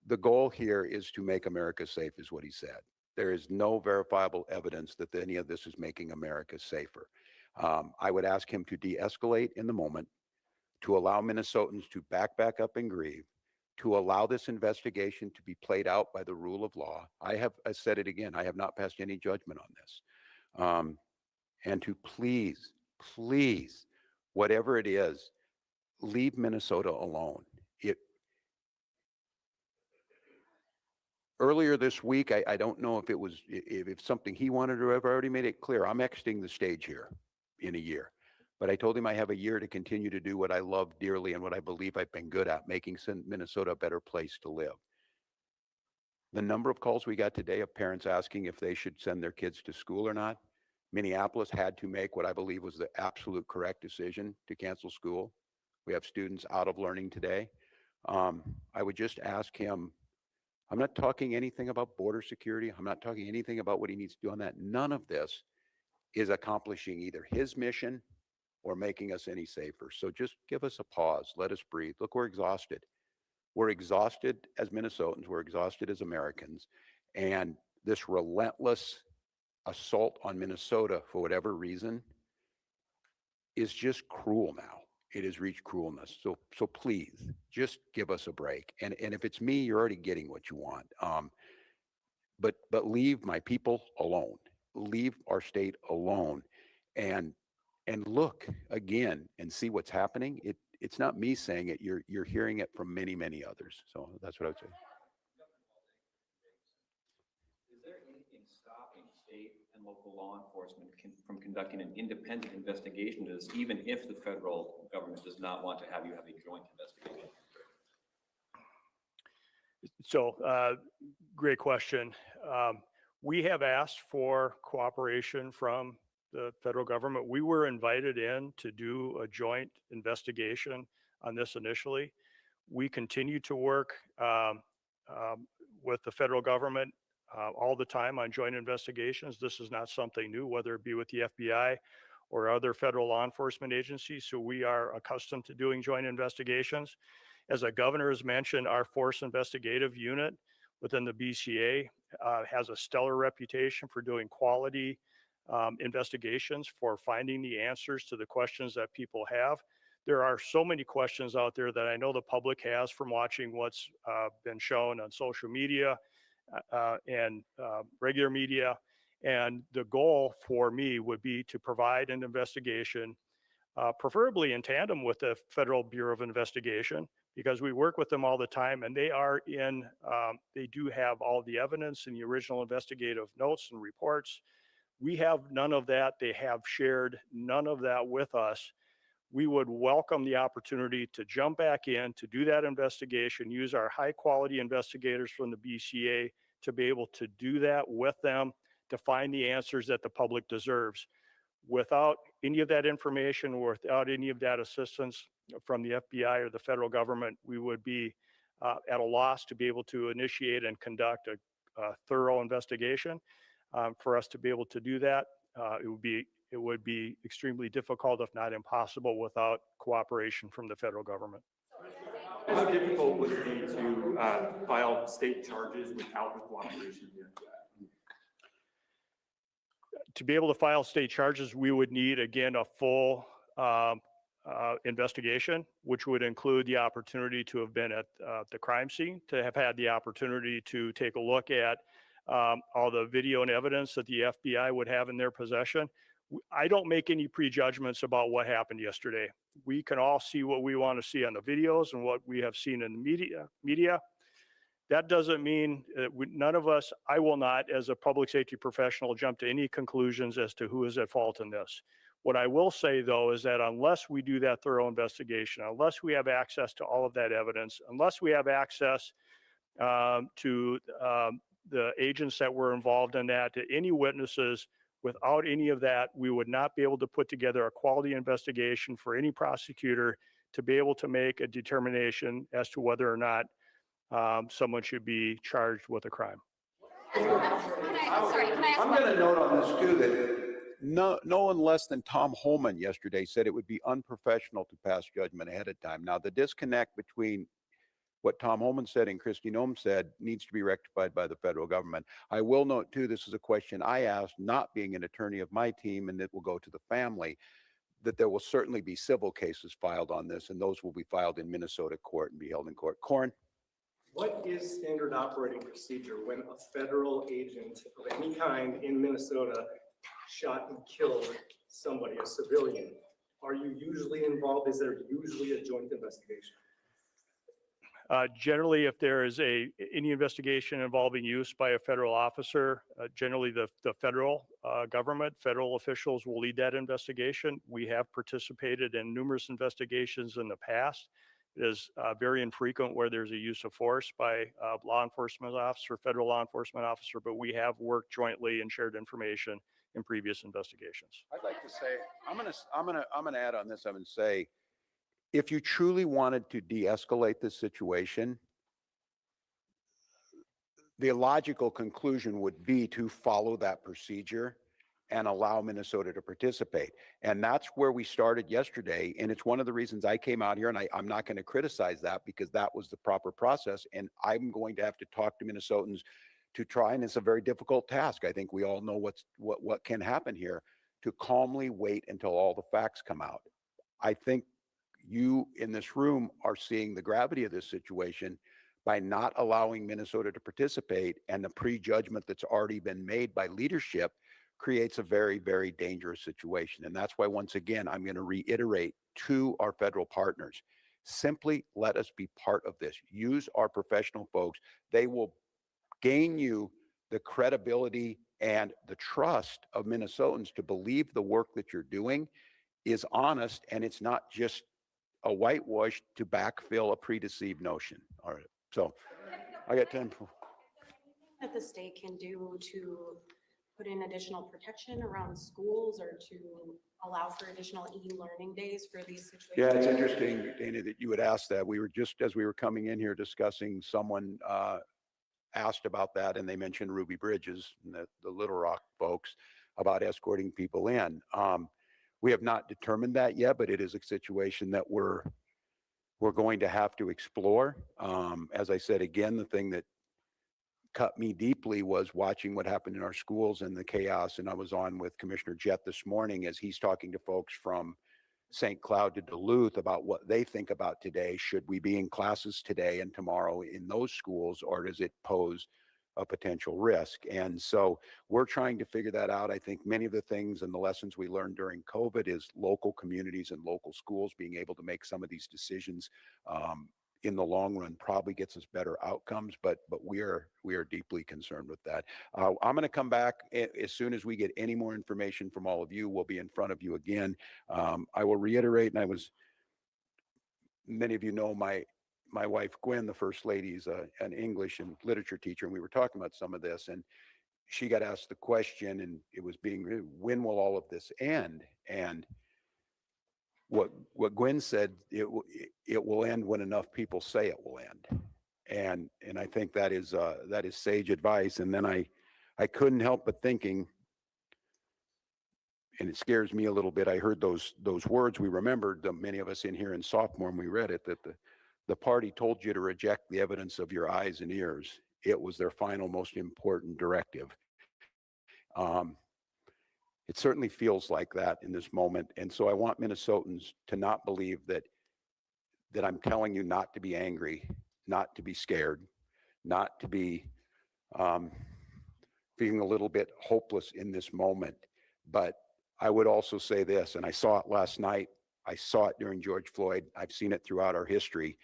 the goal here is to make America safe, is what he said. There is no verifiable evidence that any of this is making America safer. I would ask him to de-escalate in the moment, to allow Minnesotans to back up and grieve, to allow this investigation to be played out by the rule of law. I said it again, I have not passed any judgment on this. And to please, whatever it is, leave Minnesota alone. Earlier this week, I don't know if it was if something he wanted to have already made it clear. I'm exiting the stage here in a year. But I told him I have a year to continue to do what I love dearly and what I believe I've been good at, making Minnesota a better place to live. The number of calls we got today of parents asking if they should send their kids to school or not. Minneapolis had to make what I believe was the absolute correct decision to cancel school. We have students out of learning today. I would just ask him, I'm not talking anything about border security. I'm not talking anything about what he needs to do on that. None of this is accomplishing either his mission or making us any safer. So just give us a pause. Let us breathe. Look, we're exhausted. We're exhausted as Minnesotans. We're exhausted as Americans. And this relentless assault on Minnesota, for whatever reason, is just cruel now. It has reached cruelness. So please, just give us a break. And if it's me, you're already getting what you want. But leave my people alone. Leave our state alone. And look again and see what's happening. It's not me saying it. You're hearing it from many, many others. So that's what I would say. Is there anything stopping state and local law enforcement from conducting an independent investigation into this, even if the federal government does not want to have you have a joint investigation? So, great question. We have asked for cooperation from the federal government. We were invited in to do a joint investigation on this initially. We continue to work with the federal government all the time on joint investigations. This is not something new, whether it be with the FBI or other federal law enforcement agencies. So we are accustomed to doing joint investigations. As the governor has mentioned, our Force Investigative Unit within the BCA has a stellar reputation for doing quality investigations, for finding the answers to the questions that people have. There are so many questions out there that I know the public has from watching what's been shown on social media and regular media. And the goal for me would be to provide an investigation, preferably in tandem with the Federal Bureau of Investigation, because we work with them all the time, and they do have all the evidence in the original investigative notes and reports. We have none of that. They have shared none of that with us. We would welcome the opportunity to jump back in, to do that investigation, use our high quality investigators from the BCA to be able to do that with them, to find the answers that the public deserves. Without any of that information, or without any of that assistance from the FBI or the federal government, we would be at a loss to be able to initiate and conduct a thorough investigation. For us to be able to do that, it would be extremely difficult, if not impossible, without cooperation from the federal government. How difficult would it be to file state charges without the cooperation of the FBI? To be able to file state charges, we would need, again, a full investigation, which would include the opportunity to have been at the crime scene, to have had the opportunity to take a look at all the video and evidence that the FBI would have in their possession. I don't make any prejudgments about what happened yesterday. We can all see what we want to see on the videos and what we have seen in the media. That doesn't mean that none of us, I will not, as a public safety professional, jump to any conclusions as to who is at fault in this. What I will say, though, is that unless we do that thorough investigation, unless we have access to all of that evidence, unless we have access to the agents that were involved in that, to any witnesses, without any of that, we would not be able to put together a quality investigation for any prosecutor to be able to make a determination as to whether or not someone should be charged with a crime. I'm going to note on this too that no one less than Tom Homan yesterday said it would be unprofessional to pass judgment ahead of time. Now, the disconnect between what Tom Homan said and Kristi Noem said needs to be rectified by the federal government. I will note too, this is a question I asked, not being an attorney of my team, and it will go to the family. that there will certainly be civil cases filed on this, and those will be filed in Minnesota court and be held in court. Corn? What is standard operating procedure when a federal agent of any kind in Minnesota shot and killed somebody, a civilian? Are you usually involved? Is there usually a joint investigation? Generally, if there is any investigation involving use by a federal officer, generally the federal government, federal officials will lead that investigation. We have participated in numerous investigations in the past. It is very infrequent where there's a use of force by a law enforcement officer, federal law enforcement officer, but we have worked jointly and shared information in previous investigations. I'd like to say, I'm gonna add on this. I'm gonna say, if you truly wanted to de-escalate this situation, the logical conclusion would be to follow that procedure and allow Minnesota to participate. And that's where we started yesterday. And it's one of the reasons I came out here, and I'm not going to criticize that because that was the proper process. And I'm going to have to talk to Minnesotans to try, and it's a very difficult task. I think we all know what can happen here, to calmly wait until all the facts come out. I think you in this room are seeing the gravity of this situation by not allowing Minnesota to participate, and the prejudgment that's already been made by leadership creates a very, very dangerous situation. And that's why, once again, I'm going to reiterate to our federal partners, simply let us be part of this. Use our professional folks. They will gain you the credibility and the trust of Minnesotans to believe the work that you're doing is honest, and it's not just a whitewash to backfill a predeceived notion. All right, so I got 10. That the state can do to put in additional protection around schools or to allow for additional e-learning days for these situations? Yeah, it's interesting, Dana, that you would ask that. We were just, as we were coming in here discussing, someone asked about that, and they mentioned Ruby Bridges, and the Little Rock folks, about escorting people in. We have not determined that yet, but it is a situation that we're going to have to explore. As I said, again, the thing that cut me deeply was watching what happened in our schools and the chaos. And I was on with Commissioner Jett this morning as he's talking to folks from St. Cloud to Duluth about what they think about today. Should we be in classes today and tomorrow in those schools, or does it pose a potential risk? And so we're trying to figure that out. I think many of the things and the lessons we learned during COVID is local communities and local schools being able to make some of these decisions in the long run probably gets us better outcomes, but we are deeply concerned with that. I'm going to come back as soon as we get any more information from all of you. We'll be in front of you again. I will reiterate, and many of you know my wife, Gwen, the First Lady, is an English and literature teacher, and we were talking about some of this, and she got asked the question, and it was when will all of this end? And what Gwen said, it will end when enough people say it will end. And I think that is sage advice. And then I couldn't help but thinking, and it scares me a little bit, I heard those words. We remembered, many of us in here in sophomore, when we read it, that the party told you to reject the evidence of your eyes and ears. It was their final, most important directive. It certainly feels like that in this moment. And so I want Minnesotans to not believe that I'm telling you not to be angry, not to be scared, not to be feeling a little bit hopeless in this moment. But I would also say this, and I saw it last night, I saw it during George Floyd, I've seen it throughout our history.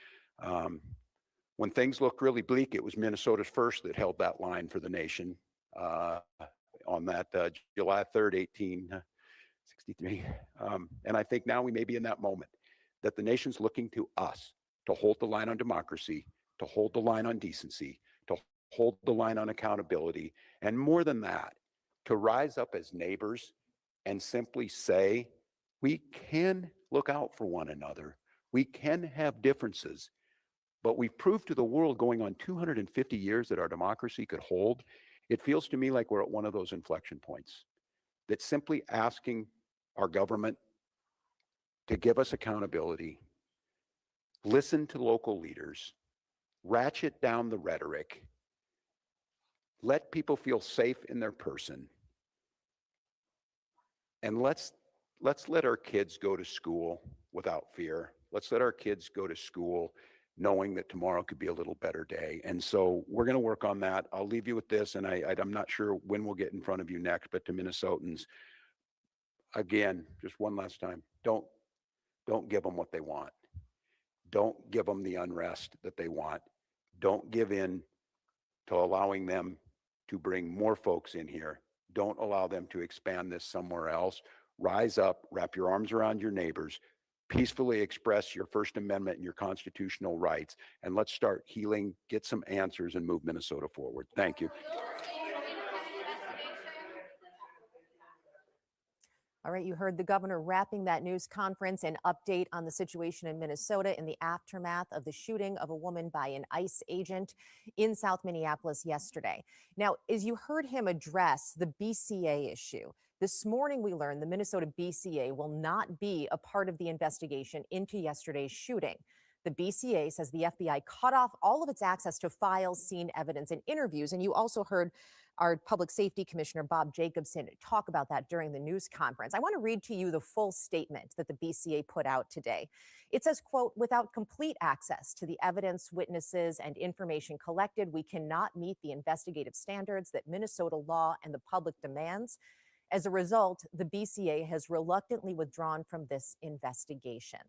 When things looked really bleak, it was Minnesota's first that held that line for the nation on that July 3rd, 1863. And I think now we may be in that moment that the nation's looking to us to hold the line on democracy, to hold the line on decency, to hold the line on accountability, and more than that, to rise up as neighbors and simply say, we can look out for one another. We can have differences, but we've proved to the world going on 250 years that our democracy could hold. It feels to me like we're at one of those inflection points, that simply asking our government to give us accountability, listen to local leaders, ratchet down the rhetoric, let people feel safe in their person, and let's let's let our kids go to school without fear. Let's let our kids go to school knowing that tomorrow could be a little better day. And so we're going to work on that. I'll leave you with this, and I'm not sure when we'll get in front of you next, but to Minnesotans, again, just one last time, don't give them what they want. Don't give them the unrest that they want. Don't give in to allowing them to bring more folks in here. Don't allow them to expand this somewhere else. Rise up, wrap your arms around your neighbors, peacefully express your First Amendment and your constitutional rights, and let's start healing, get some answers, and move Minnesota forward. Thank you. All right, you heard the governor wrapping that news conference, an update on the situation in Minnesota in the aftermath of the shooting of a woman by an ICE agent in South Minneapolis yesterday. Now, as you heard him address the BCA issue, this morning we learned the Minnesota BCA will not be a part of the investigation into yesterday's shooting. The BCA says the FBI cut off all of its access to files, scene evidence, and interviews. And you also heard our Public Safety Commissioner, Bob Jacobson, talk about that during the news conference. I want to read to you the full statement that the BCA put out today. It says, quote, without complete access to the evidence, witnesses, and information collected, we cannot meet the investigative standards that Minnesota law and the public demands. As a result, the BCA has reluctantly withdrawn from this investigation.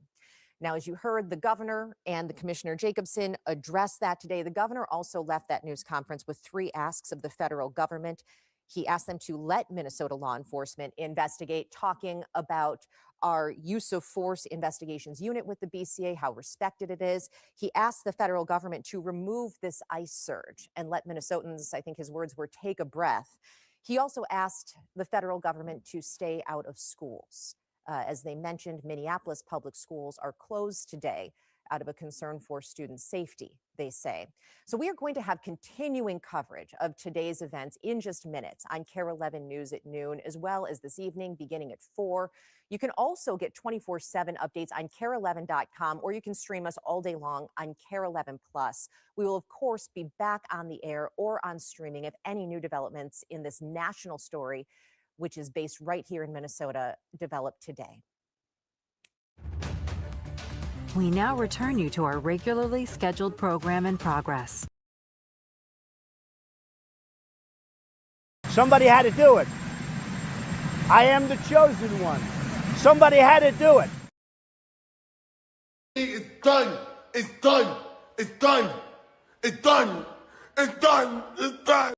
Now, as you heard, the governor and the Commissioner Jacobson address that today. The governor also left that news conference with 3 asks of the federal government. He asked them to let Minnesota law enforcement investigate, talking about our use of force investigations unit with the BCA, how respected it is. He asked the federal government to remove this ICE surge and let Minnesotans, I think his words were, take a breath. He also asked the federal government to stay out of schools. As they mentioned, Minneapolis public schools are closed today out of a concern for student safety, they say. So we are going to have continuing coverage of today's events in just minutes on KARE 11 News at noon, as well as this evening beginning at 4. You can also get 24/7 updates on KARE11.com, or you can stream us all day long on KARE 11 Plus. We will, of course, be back on the air or on streaming if any new developments in this national story, which is based right here in Minnesota, developed today. We now return you to our regularly scheduled program in progress. Somebody had to do it. I am the chosen one. Somebody had to do it. It's done. It's done. It's done. It's done. It's done. It's done.